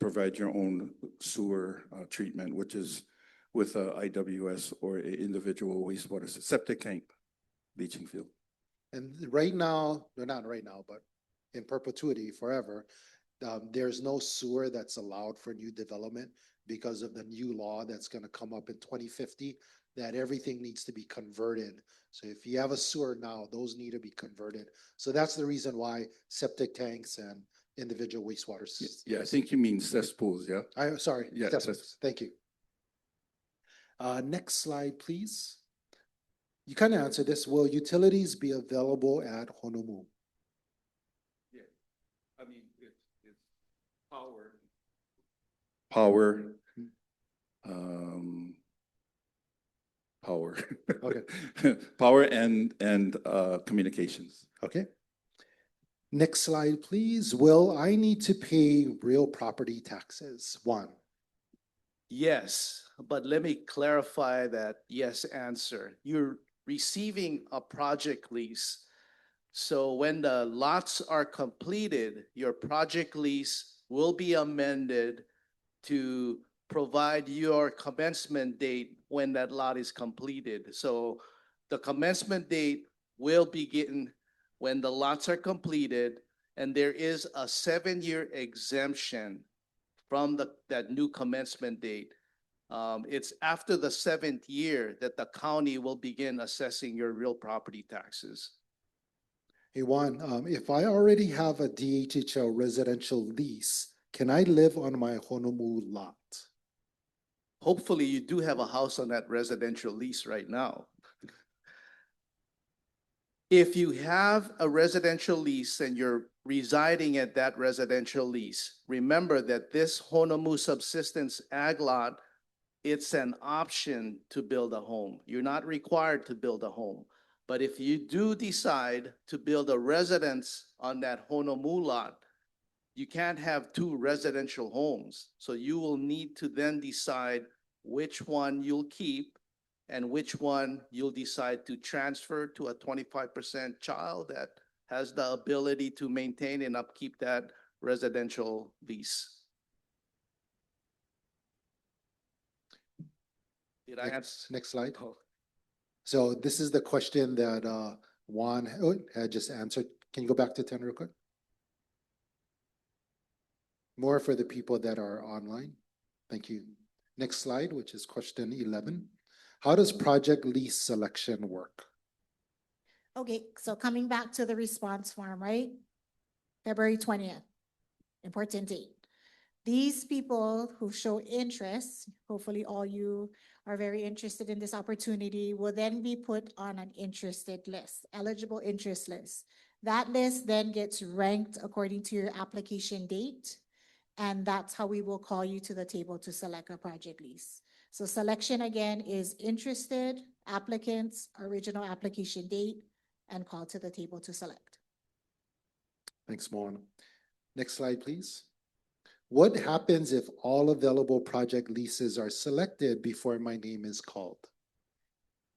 provide your own sewer treatment, which is with a IWS or an individual wastewater septic tank leaching field. And right now, no, not right now, but in perpetuity, forever, there's no sewer that's allowed for new development because of the new law that's going to come up in 2050, that everything needs to be converted. So if you have a sewer now, those need to be converted. So that's the reason why septic tanks and individual wastewater systems. Yeah, I think you mean cesspools, yeah? Sorry, Yeah, cesspools. Thank you. Next slide, please. You kind of answered this. Will utilities be available at Honomū? Yeah, I mean, it's power. Power. Power. Okay. Power and communications. Okay. Next slide, please. Will I need to pay real property taxes? One. Yes, but let me clarify that yes answer. You're receiving a project lease. So when the lots are completed, your project lease will be amended to provide your commencement date when that lot is completed. So the commencement date will begin when the lots are completed, and there is a 7-year exemption from that new commencement date. It's after the 7th year that the county will begin assessing your real property taxes. Hey, Juan, if I already have a DHHL residential lease, can I live on my Honomū lot? Hopefully you do have a house on that residential lease right now. If you have a residential lease and you're residing at that residential lease, remember that this Honomū Subsistence ag lot, it's an option to build a home. You're not required to build a home. But if you do decide to build a residence on that Honomū lot, you can't have 2 residential homes. So you will need to then decide which one you'll keep and which one you'll decide to transfer to a 25% child that has the ability to maintain and upkeep that residential lease. Did I answer? Next slide. So this is the question that Juan had just answered. Can you go back to 10 real quick? More for the people that are online. Thank you. Next slide, which is question 11. How does project lease selection work? Okay, so coming back to the response form, right? February 20th, important date. These people who show interest, hopefully all you are very interested in this opportunity, will then be put on an interested list, eligible interest list. That list then gets ranked according to your application date, and that's how we will call you to the table to select a project lease. So selection again is interested applicants, original application date, and call to the table to select. Thanks, Moana. Next slide, please. What happens if all available project leases are selected before my name is called?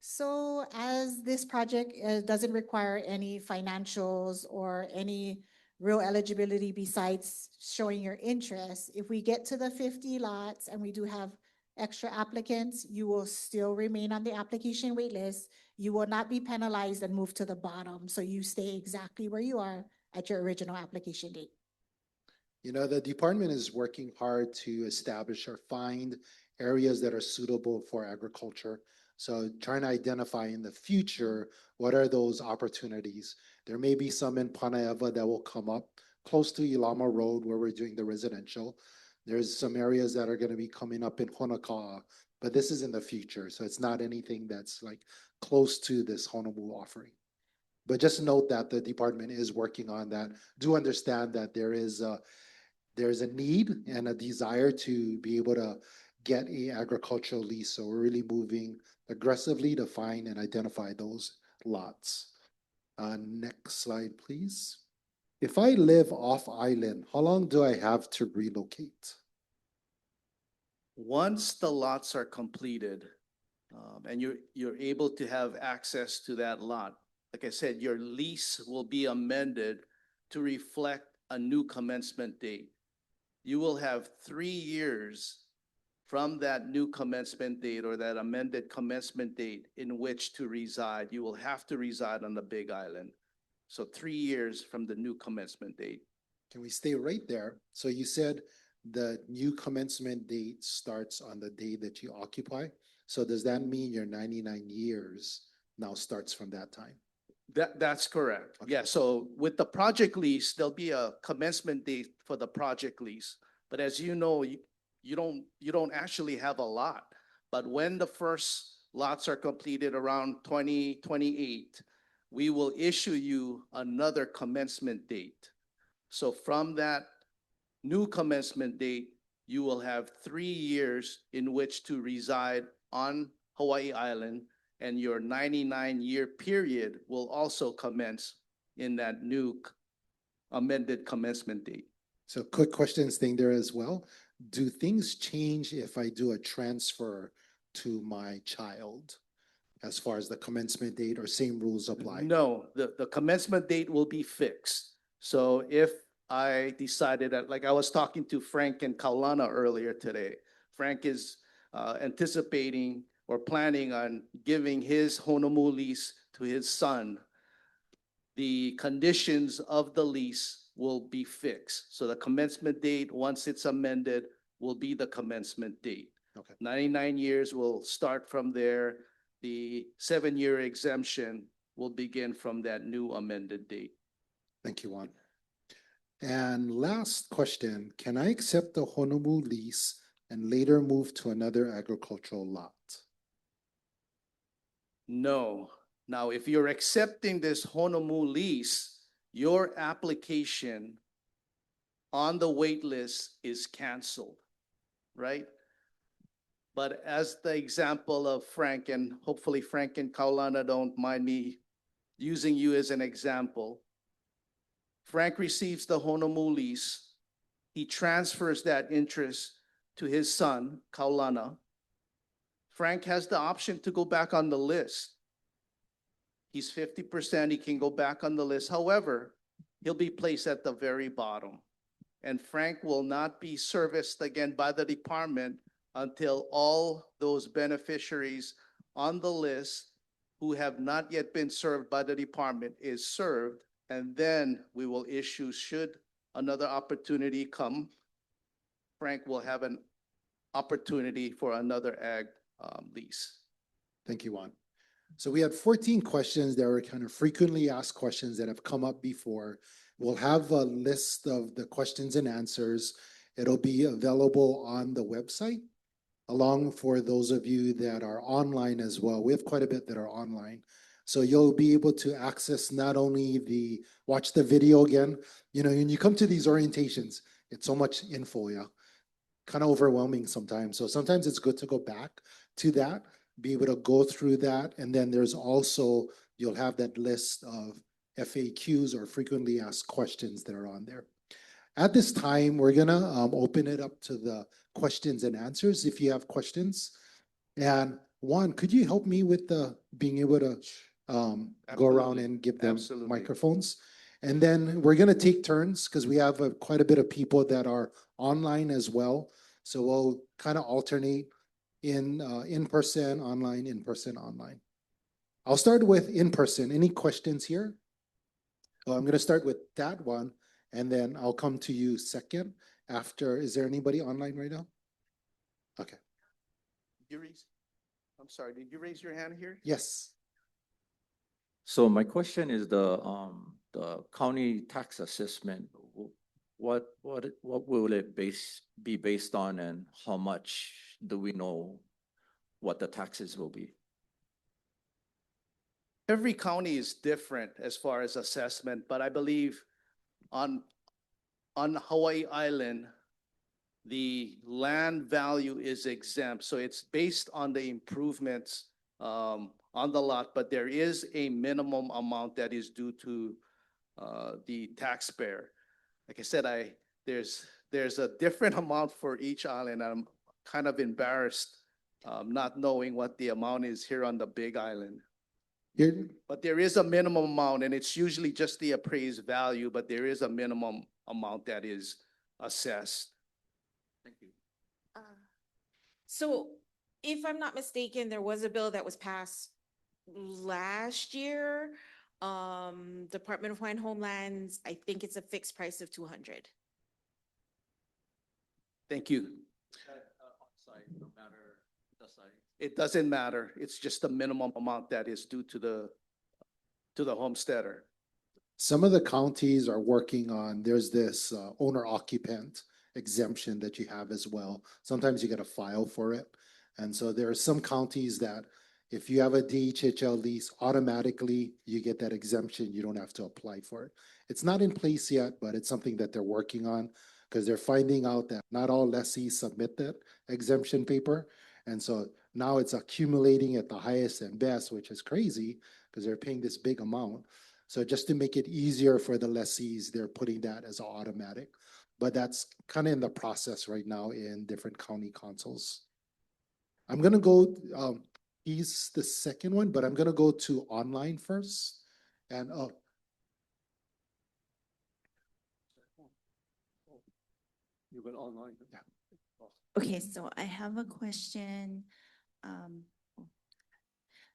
So as this project doesn't require any financials or any real eligibility besides showing your interest, if we get to the 50 lots and we do have extra applicants, you will still remain on the application wait list. You will not be penalized and move to the bottom. So you stay exactly where you are at your original application date. You know, the department is working hard to establish or find areas that are suitable for agriculture. So trying to identify in the future, what are those opportunities? There may be some in Panaeva that will come up close to Ilama Road where we're doing the residential. There's some areas that are going to be coming up in Honoka'a, but this is in the future. So it's not anything that's like close to this Honomū offering. But just note that the department is working on that. Do understand that there's a need and a desire to be able to get a agricultural lease. So we're really moving aggressively to find and identify those lots. Next slide, please. If I live off island, how long do I have to relocate? Once the lots are completed, and you're able to have access to that lot, like I said, your lease will be amended to reflect a new commencement date. You will have 3 years from that new commencement date or that amended commencement date in which to reside. You will have to reside on the Big Island. So 3 years from the new commencement date. Can we stay right there? So you said the new commencement date starts on the day that you occupy. So does that mean your 99 years now starts from that time? That's correct. Okay. Yeah, so with the project lease, there'll be a commencement date for the project lease. But as you know, you don't actually have a lot. But when the first lots are completed around 2028, we will issue you another commencement date. So from that new commencement date, you will have 3 years in which to reside on Hawaii Island, and your 99-year period will also commence in that new amended commencement date. So quick questions thing there as well. Do things change if I do a transfer to my child as far as the commencement date, or same rules apply? No, the commencement date will be fixed. So if I decided that, like I was talking to Frank and Kaulana earlier today, Frank is anticipating or planning on giving his Honomū lease to his son. The conditions of the lease will be fixed. So the commencement date, once it's amended, will be the commencement date. Okay. 99 years will start from there. The 7-year exemption will begin from that new amended date. Thank you, Juan. And last question, can I accept the Honomū lease and later move to another agricultural lot? No. Now, if you're accepting this Honomū lease, your application on the wait list is canceled, right? But as the example of Frank, and hopefully Frank and Kaulana don't mind me using you as an example. Frank receives the Honomū lease. He transfers that interest to his son, Kaulana. Frank has the option to go back on the list. He's 50%, he can go back on the list. However, he'll be placed at the very bottom. And Frank will not be serviced again by the department until all those beneficiaries on the list who have not yet been served by the department is served. And then we will issue, should another opportunity come, Frank will have an opportunity for another ag lease. Thank you, Juan. So we had 14 questions that were kind of frequently asked questions that have come up before. We'll have a list of the questions and answers. It'll be available on the website, along for those of you that are online as well. We have quite a bit that are online. So you'll be able to access not only watch the video again, you know, when you come to these orientations, it's so much info, yeah. kind of overwhelming sometimes. So sometimes it's good to go back to that, be able to go through that. And then there's also, you'll have that list of FAQs or frequently asked questions that are on there. At this time, we're gonna open it up to the questions and answers if you have questions. And Juan, could you help me with the being able to go around Absolutely. and give them Absolutely. microphones? And then we're gonna take turns because we have quite a bit of people that are online as well. So we'll kind of alternate in person, online, in person, online. I'll start with in person. Any questions here? I'm gonna start with that one, and then I'll come to you second after. Is there anybody online right now? Okay. I'm sorry, did you raise your hand here? Yes. So my question is the county tax assessment, what will it be based on, and how much do we know what the taxes will be? Every county is different as far as assessment, but I believe on Hawaii Island, the land value is exempt. So it's based on the improvements on the lot, but there is a minimum amount that is due to the taxpayer. Like I said, there's a different amount for each island. I'm kind of embarrassed not knowing what the amount is here on the Big Island. But there is a minimum amount, and it's usually just the appraised value, but there is a minimum amount that is assessed. Thank you. So if I'm not mistaken, there was a bill that was passed last year. Department of Hawaiian Homelands, I think it's a fixed price of 200. Thank you. No matter the site. It doesn't matter. It's just the minimum amount that is due to the homesteader. Some of the counties are working on, there's this owner occupant exemption that you have as well. Sometimes you got to file for it. And so there are some counties that if you have a DHHL lease, automatically you get that exemption. You don't have to apply for it. It's not in place yet, but it's something that they're working on because they're finding out that not all lessees submit that exemption paper. And so now it's accumulating at the highest and best, which is crazy because they're paying this big amount. So just to make it easier for the lessees, they're putting that as automatic. But that's kind of in the process right now in different county councils. I'm gonna go, he's the second one, but I'm gonna go to online first. And You went online? Yeah. Okay, so I have a question.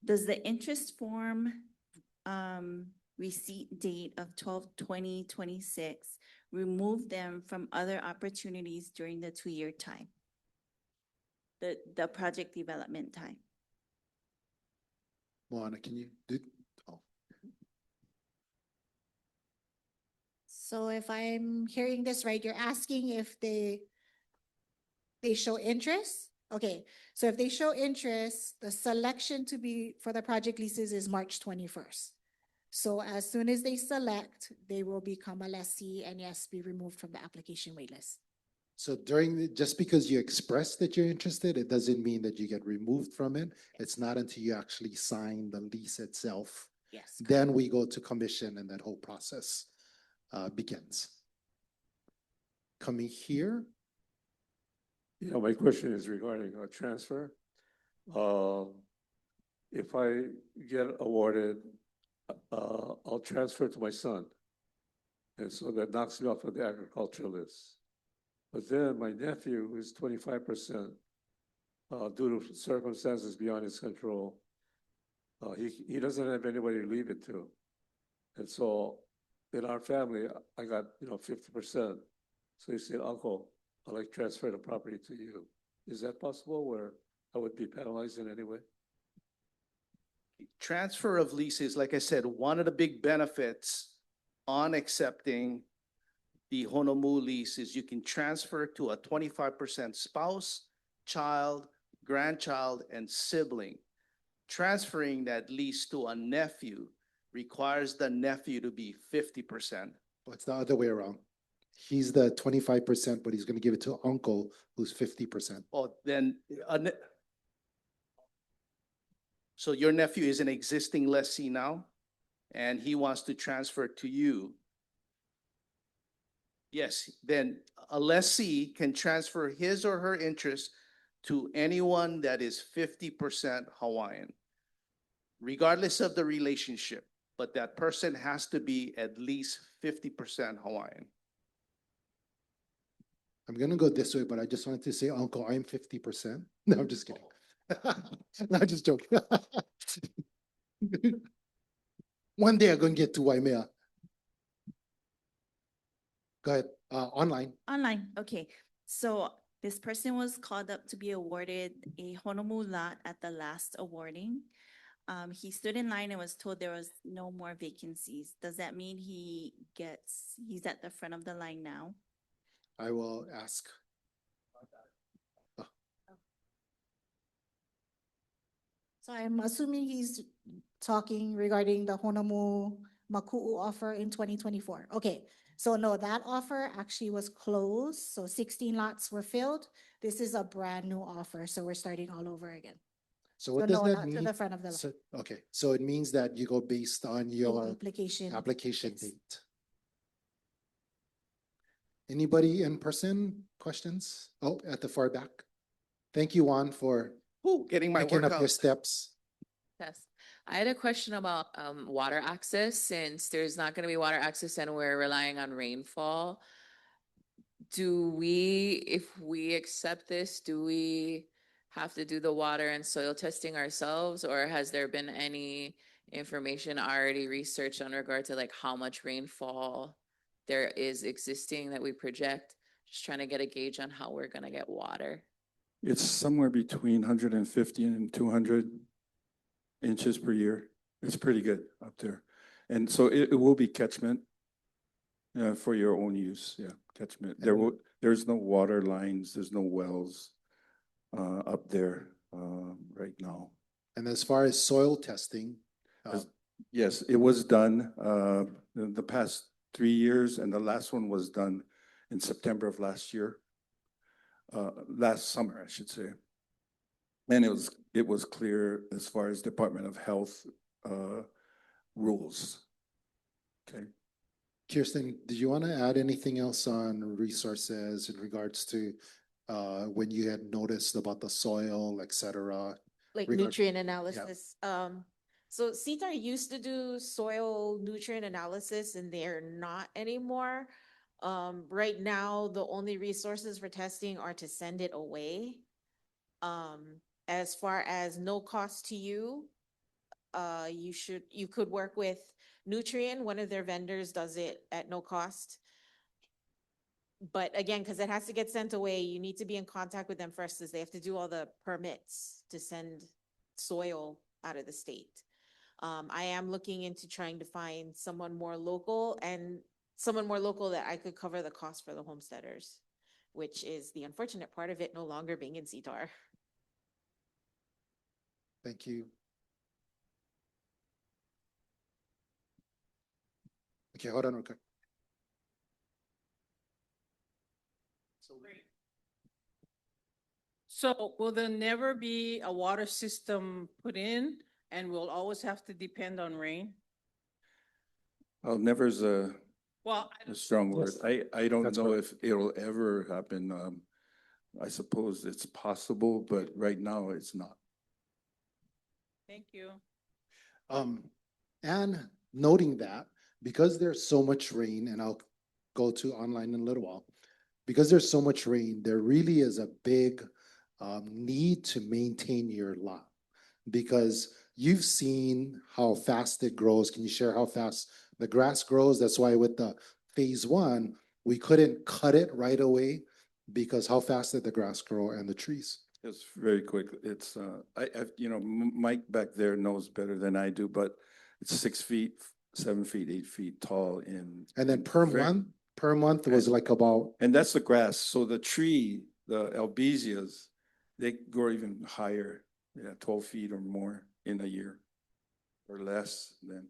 Does the interest form receipt date of 12/20/26 remove them from other opportunities during the 2-year time? The project development time? Moana, can you do? Oh. So if I'm hearing this right, you're asking if they show interest? Okay, so if they show interest, the selection to be for the project leases is March 21st. So as soon as they select, they will become a lessee and yes, be removed from the application waitlist. So just because you express that you're interested, it doesn't mean that you get removed from it. It's not until you actually sign the lease itself. Yes. Then we go to commission and that whole process begins. Coming here. Yeah, my question is regarding a transfer. If I get awarded, I'll transfer to my son. And so that knocks me off of the agricultural list. But then my nephew, who's 25%, due to circumstances beyond his control, he doesn't have anybody to leave it to. And so in our family, I got, 50%. So he said, Uncle, I'd like to transfer the property to you. Is that possible where I would be penalized in any way? Transfer of leases, like I said, one of the big benefits on accepting the Honomū lease is you can transfer to a 25% spouse, child, grandchild, and sibling. Transferring that lease to a nephew requires the nephew to be 50%. It's the other way around. He's the 25%, but he's gonna give it to uncle who's 50%. Oh, then, so your nephew is an existing lessee now, and he wants to transfer to you. Yes, then a lessee can transfer his or her interest to anyone that is 50% Hawaiian, regardless of the relationship, but that person has to be at least 50% Hawaiian. I'm gonna go this way, but I just wanted to say, uncle, I'm 50%. No, I'm just kidding. No, I'm just joking. One day I'm gonna get to Waimea. Go ahead, online. Online, okay. So this person was called up to be awarded a Honomū lot at the last awarding. He stood in line and was told there was no more vacancies. Does that mean he's at the front of the line now? I will ask. So I'm assuming he's talking regarding the Honomū Maku'u offer in 2024. Okay, so no, that offer actually was closed. So 16 lots were filled. This is a brand new offer. So we're starting all over again. So what So does no, that not to mean? the front of the line. So, okay, so it means that you go based on your Application. application yes. date. Anybody in person questions? Oh, at the far back. Thank you, Juan, for Ooh, getting my picking up your workout. steps. Yes, I had a question about water access, since there's not gonna be water access and we're relying on rainfall. If we accept this, do we have to do the water and soil testing ourselves, or has there been any information already researched on regard to like how much rainfall there is existing that we project? Just trying to get a gauge on how we're gonna get water. It's somewhere between 150 and 200 inches per year. It's pretty good up there. And so it will be catchment for your own use. Yeah, catchment. There's no water lines, there's no wells up there right now. And as far as soil testing, Yes, it was done the past 3 years, and the last one was done in September of last year. Last summer, I should say. And it was clear as far as Department of Health rules. Okay. Kirsten, did you want to add anything else on resources in regards to when you had noticed about the soil, et cetera? Like nutrient analysis. So CTAR used to do soil nutrient analysis and they're not anymore. Right now, the only resources for testing are to send it away. As far as no cost to you, you could work with Nutrien. One of their vendors does it at no cost. But again, because it has to get sent away, you need to be in contact with them first, as they have to do all the permits to send soil out of the state. I am looking into trying to find someone more local that I could cover the cost for the homesteaders, which is the unfortunate part of it no longer being in CTAR. Thank you. Okay, hold on real quick. So will there never be a water system put in and we'll always have to depend on rain? Well, never's a strong word. Yes. I don't That's know correct. if it'll ever happen. I suppose it's possible, but right now it's not. Thank you. And noting that, because there's so much rain, and I'll go to online in a little while, because there's so much rain, there really is a big need to maintain your lot, because you've seen how fast it grows. Can you share how fast the grass grows? That's why with the phase one, we couldn't cut it right away, because how fast did the grass grow and the trees? It's very quick. It's, Mike back there knows better than I do, but it's 6 feet, 7 feet, 8 feet tall And then per month was like about, and that's the grass. So the tree, the albesias, they grow even higher, 12 feet or more in a year or less then.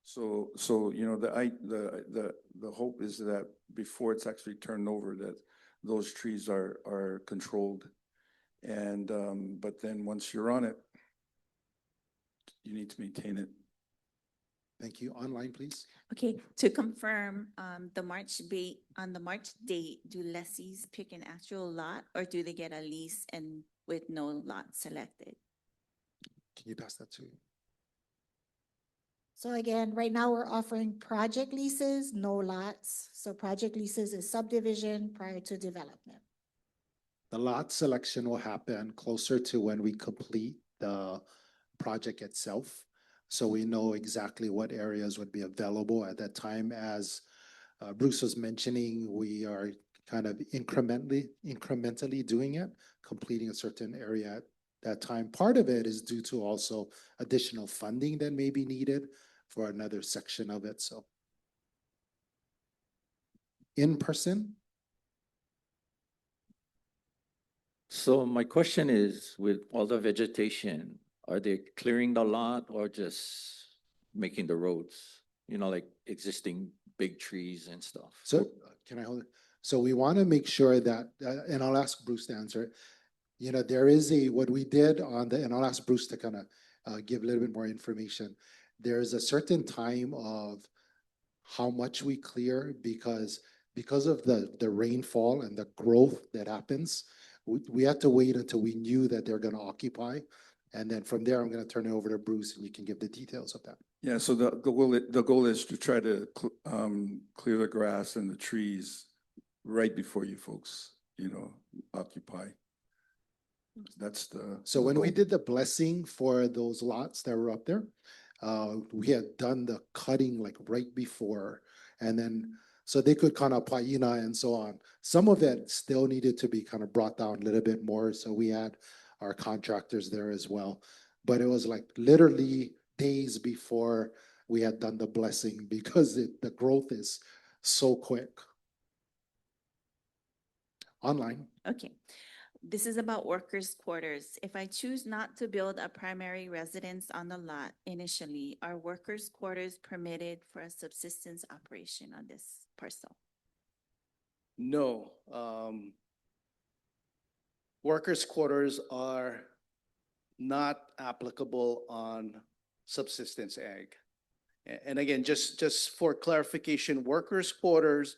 So, you know, the hope is that before it's actually turned over, that those trees are controlled. And, but then once you're on it, you need to maintain it. Thank you. Online, please. Okay, to confirm, on the March date, do lessees pick an actual lot or do they get a lease and with no lot selected? Can you pass that to? So again, right now we're offering project leases, no lots. So project leases is subdivision prior to development. The lot selection will happen closer to when we complete the project itself. So we know exactly what areas would be available at that time. As Bruce was mentioning, we are kind of incrementally doing it, completing a certain area at that time. Part of it is due to also additional funding that may be needed for another section of it. So in person. So my question is, with all the vegetation, are they clearing the lot or just making the roads? You know, like existing big trees and stuff? So can I hold it? So we want to make sure that, and I'll ask Bruce to answer it. You know, there is what we did and I'll ask Bruce to kind of give a little bit more information. There's a certain time of how much we clear because of the rainfall and the growth that happens. We had to wait until we knew that they're going to occupy. And then from there, I'm going to turn it over to Bruce and you can give the details of that. Yeah, so the goal is to try to clear the grass and the trees right before you folks, you know, occupy. That's the. So when we did the blessing for those lots that were up there, we had done the cutting like right before, and then so they could kind of paina and so on. Some of it still needed to be kind of brought down a little bit more. So we had our contractors there as well. But it was like literally days before we had done the blessing because the growth is so quick. Online. Okay. This is about workers' quarters. If I choose not to build a primary residence on the lot initially, are workers' quarters permitted for a subsistence operation on this parcel? No. Workers' quarters are not applicable on subsistence ag. And again, just for clarification, workers' quarters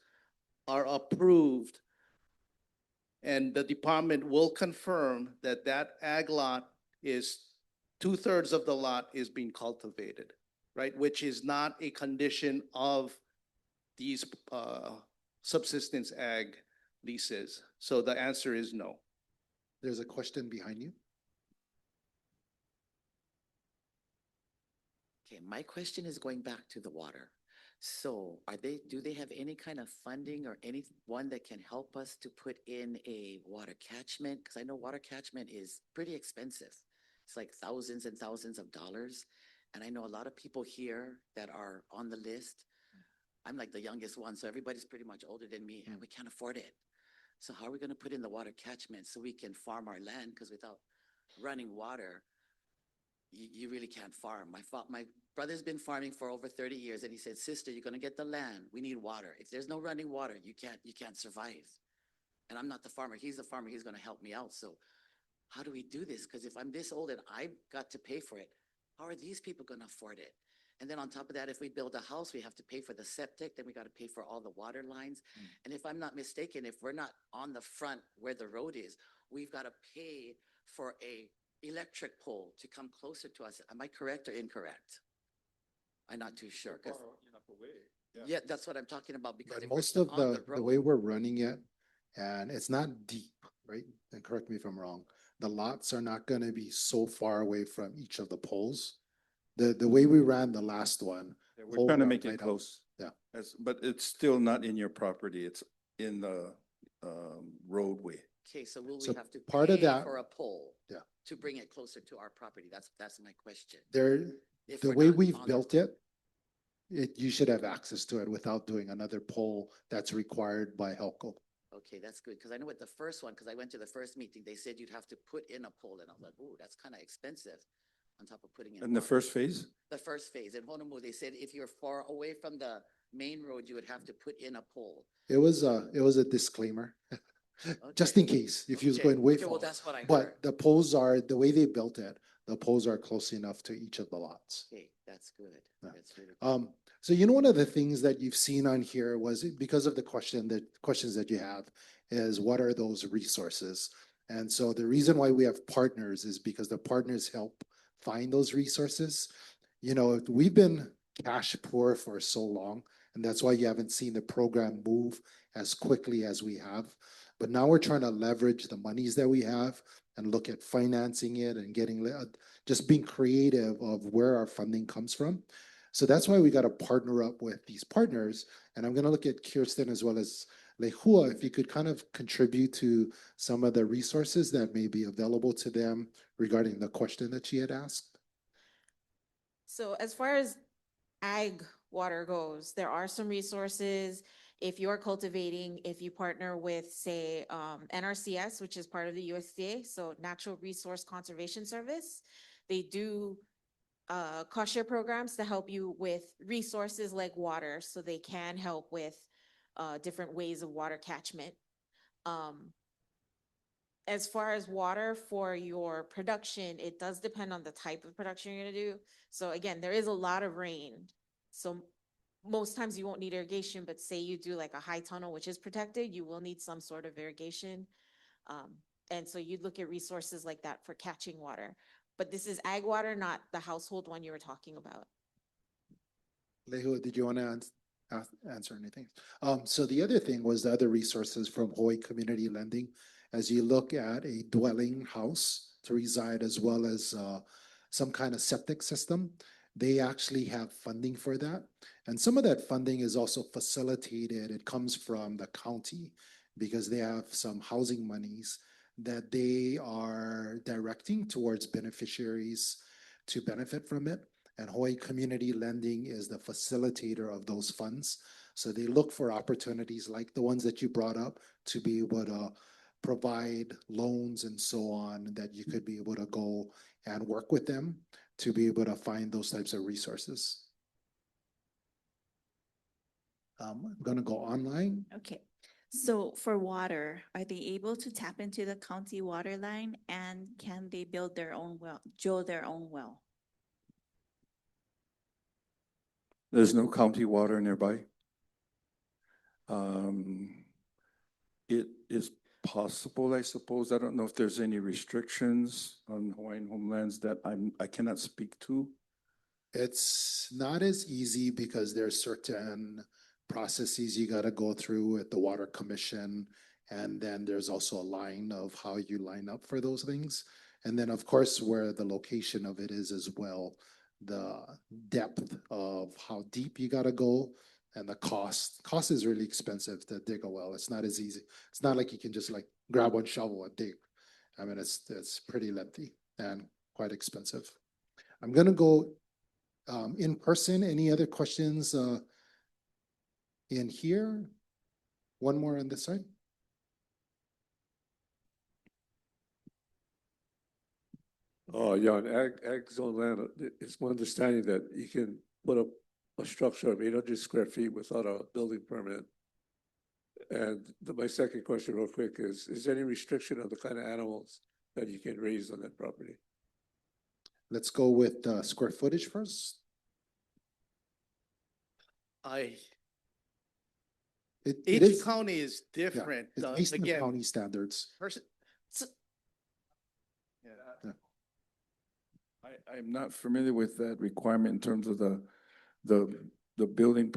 are approved and the department will confirm that that ag lot is 2/3 of the lot is being cultivated, right? Which is not a condition of these subsistence ag leases. So the answer is no. There's a question behind you. Okay, my question is going back to the water. So do they have any kind of funding or anyone that can help us to put in a water catchment? Because I know water catchment is pretty expensive. It's like thousands and thousands of dollars. And I know a lot of people here that are on the list. I'm like the youngest one, so everybody's pretty much older than me and we can't afford it. So how are we going to put in the water catchment so we can farm our land? Because without running water, you really can't farm. My brother's been farming for over 30 years and he said, sister, you're going to get the land. We need water. If there's no running water, you can't survive. And I'm not the farmer. He's the farmer. He's going to help me out. So how do we do this? Because if I'm this old and I've got to pay for it, how are these people going to afford it? And then on top of that, if we build a house, we have to pay for the septic, then we got to pay for all the water lines. And if I'm not mistaken, if we're not on the front where the road is, we've got to pay for a electric pole to come closer to us. Am I correct or incorrect? I'm not too sure. Yeah, that's what I'm talking about. Because But most of the way we're running it, and it's not deep, right? And correct me if I'm wrong. The lots are not going to be so far away from each of the poles. The way we ran the last one. We're trying to make it right up. close. Yeah. But it's still not in your property. It's in the roadway. Okay, so will we So have to part of pay that- for a pole Yeah. to bring it closer to our property? That's my question. If The we're way not we've on the built it, you should have access to it without doing another pole that's required by HELCO. Okay, that's good, because I know at the first one, because I went to the first meeting, they said you'd have to put in a pole, and I was like, ooh, that's kind of expensive. on top of putting in. In the water. first phase? The first phase. In Honomū, they said if you're far away from the main road, you would have to put in a pole. It was a disclaimer, just in case if you was Okay. going way Okay, well, far. that's what I heard. But the poles are, the way they built it, the poles are close enough to each of the lots. Okay, that's good. Yeah. That's really good. So one of the things that you've seen on here was because of the questions that you have is what are those resources? And so the reason why we have partners is because the partners help find those resources. We've been cash poor for so long, and that's why you haven't seen the program move as quickly as we have. But now we're trying to leverage the monies that we have and look at financing it and just being creative of where our funding comes from. So that's why we got to partner up with these partners. And I'm going to look at Kirsten as well as Lehua, if you could kind of contribute to some of the resources that may be available to them regarding the question that she had asked. So as far as ag water goes, there are some resources. If you're cultivating, if you partner with, say, NRCS, which is part of the USDA, so Natural Resource Conservation Service, they do cost share programs to help you with resources like water, so they can help with different ways of water catchment. As far as water for your production, it does depend on the type of production you're gonna do. So again, there is a lot of rain. So most times you won't need irrigation, but say you do like a high tunnel, which is protected, you will need some sort of irrigation. And so you'd look at resources like that for catching water. But this is ag water, not the household one you were talking about. Lehua, did you want to answer anything? So the other thing was the other resources from Hawaii Community Lending. As you look at a dwelling house to reside as well as some kind of septic system, they actually have funding for that. And some of that funding is also facilitated. It comes from the county because they have some housing monies that they are directing towards beneficiaries to benefit from it. And Hawaii Community Lending is the facilitator of those funds. So they look for opportunities like the ones that you brought up to be able to provide loans and so on, that you could be able to go and work with them to be able to find those types of resources. I'm going to go online. Okay. So for water, are they able to tap into the county water line, and can they build their own well, drill their own well? There's no county water nearby. It is possible, I suppose. I don't know if there's any restrictions on Hawaiian homelands that I cannot speak to. It's not as easy because there's certain processes you got to go through at the Water Commission. And then there's also a line of how you line up for those things. And then, of course, where the location of it is as well, the depth of how deep you got to go and the cost. Cost is really expensive to dig a well. It's not as easy. It's not like you can just like grab one shovel and dig. I mean, it's pretty lengthy and quite expensive. I'm going to go in person. Any other questions in here? One more on this side. Oh, yeah, on ag zone land, it's my understanding that you can put up a structure of 800 square feet without a building permit. And my second question real quick is there any restriction on the kind of animals that you can raise on that property? Let's go with square footage first. Each county is different. It's based on Again, county standards. I'm not familiar with that requirement in terms of the building,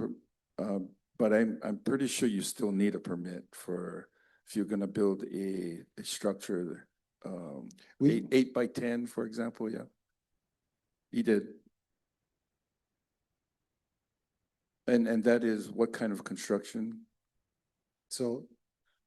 but I'm pretty sure you still need a permit for if you're gonna build a structure, 8 by 10, for example. Yeah, he did. And that is what kind of construction? So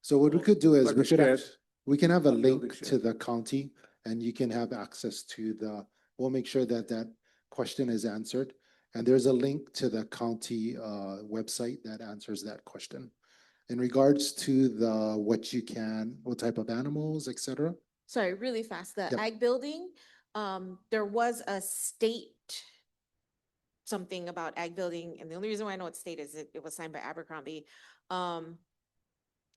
what we could do is Like a shed? we can have a building link shed. to the county and you can have access to we'll make sure that that question is answered. And there's a link to the county website that answers that question. In regards to what type of animals, etc. Sorry, really fast. The Yep. ag building, There was a state something about ag building, and the only reason why I know it's state is it was signed by Abercrombie,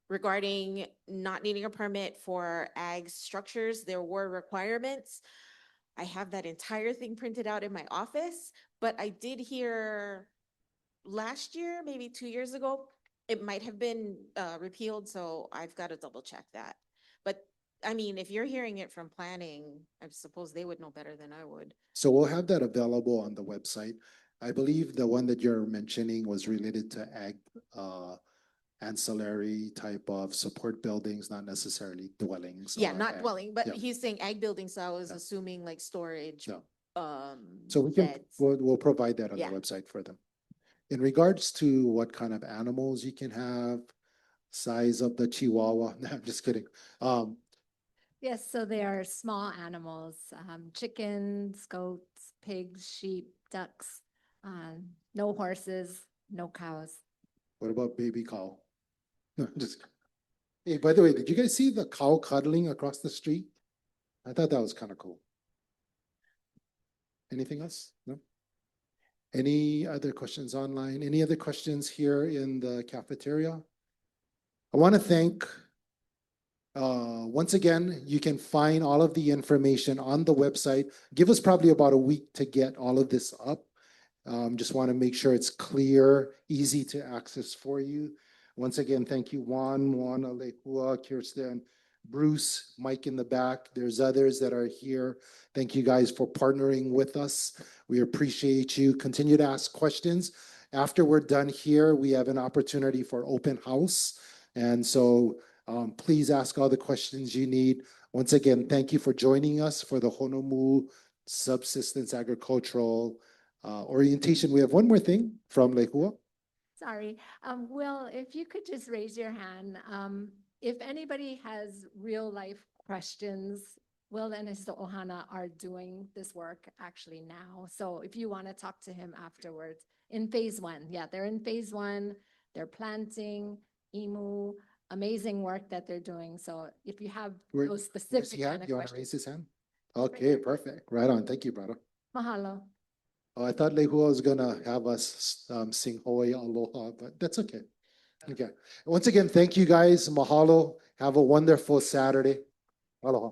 regarding not needing a permit for ag structures. There were requirements. I have that entire thing printed out in my office, but I did hear last year, maybe 2 years ago, it might have been repealed, so I've got to double check that. But I mean, if you're hearing it from planning, I suppose they would know better than I would. So we'll have that available on the website. I believe the one that you're mentioning was related to ag, ancillary type of support buildings, not necessarily dwellings. Yeah, or not ag. dwelling, but Yeah. he's saying ag building, so I was Yeah. assuming like storage, Yeah. So we can, beds. we'll provide that on the Yeah. website for them. In regards to what kind of animals you can have, size of the Chihuahua, no, I'm just kidding. Yes, so they are small animals, chickens, goats, pigs, sheep, ducks, no horses, no cows. What about baby cow? No, just, hey, by the way, did you guys see the cow cuddling across the street? I thought that was kind of cool. Anything else? No? Any other questions online? Any other questions here in the cafeteria? I want to thank, once again, you can find all of the information on the website. Give us probably about a week to get all of this up. Just want to make sure it's clear, easy to access for you. Once again, thank you, Juan, Alekua, Kirsten, Bruce, Mike in the back. There's others that are here. Thank you guys for partnering with us. We appreciate you. Continue to ask questions. After we're done here, we have an opportunity for open house. And so please ask all the questions you need. Once again, thank you for joining us for the Honomū Subsistence Agricultural orientation. We have one more thing from Lehua. Sorry. Will, if you could just raise your hand. If anybody has real life questions, Will and his Ohana are doing this work actually now. So if you want to talk to him afterwards in phase 1. Yeah, they're in phase 1. They're planting, emu, amazing work that they're doing. So if you have those specific kind of You want to questions. raise his hand? Okay, perfect. Right on. Thank you, brother. Mahalo. Oh, I thought Lehua was gonna have us sing Hawaii Aloha, but that's okay. Okay. Once again, thank you guys. Mahalo. Have a wonderful Saturday. Aloha.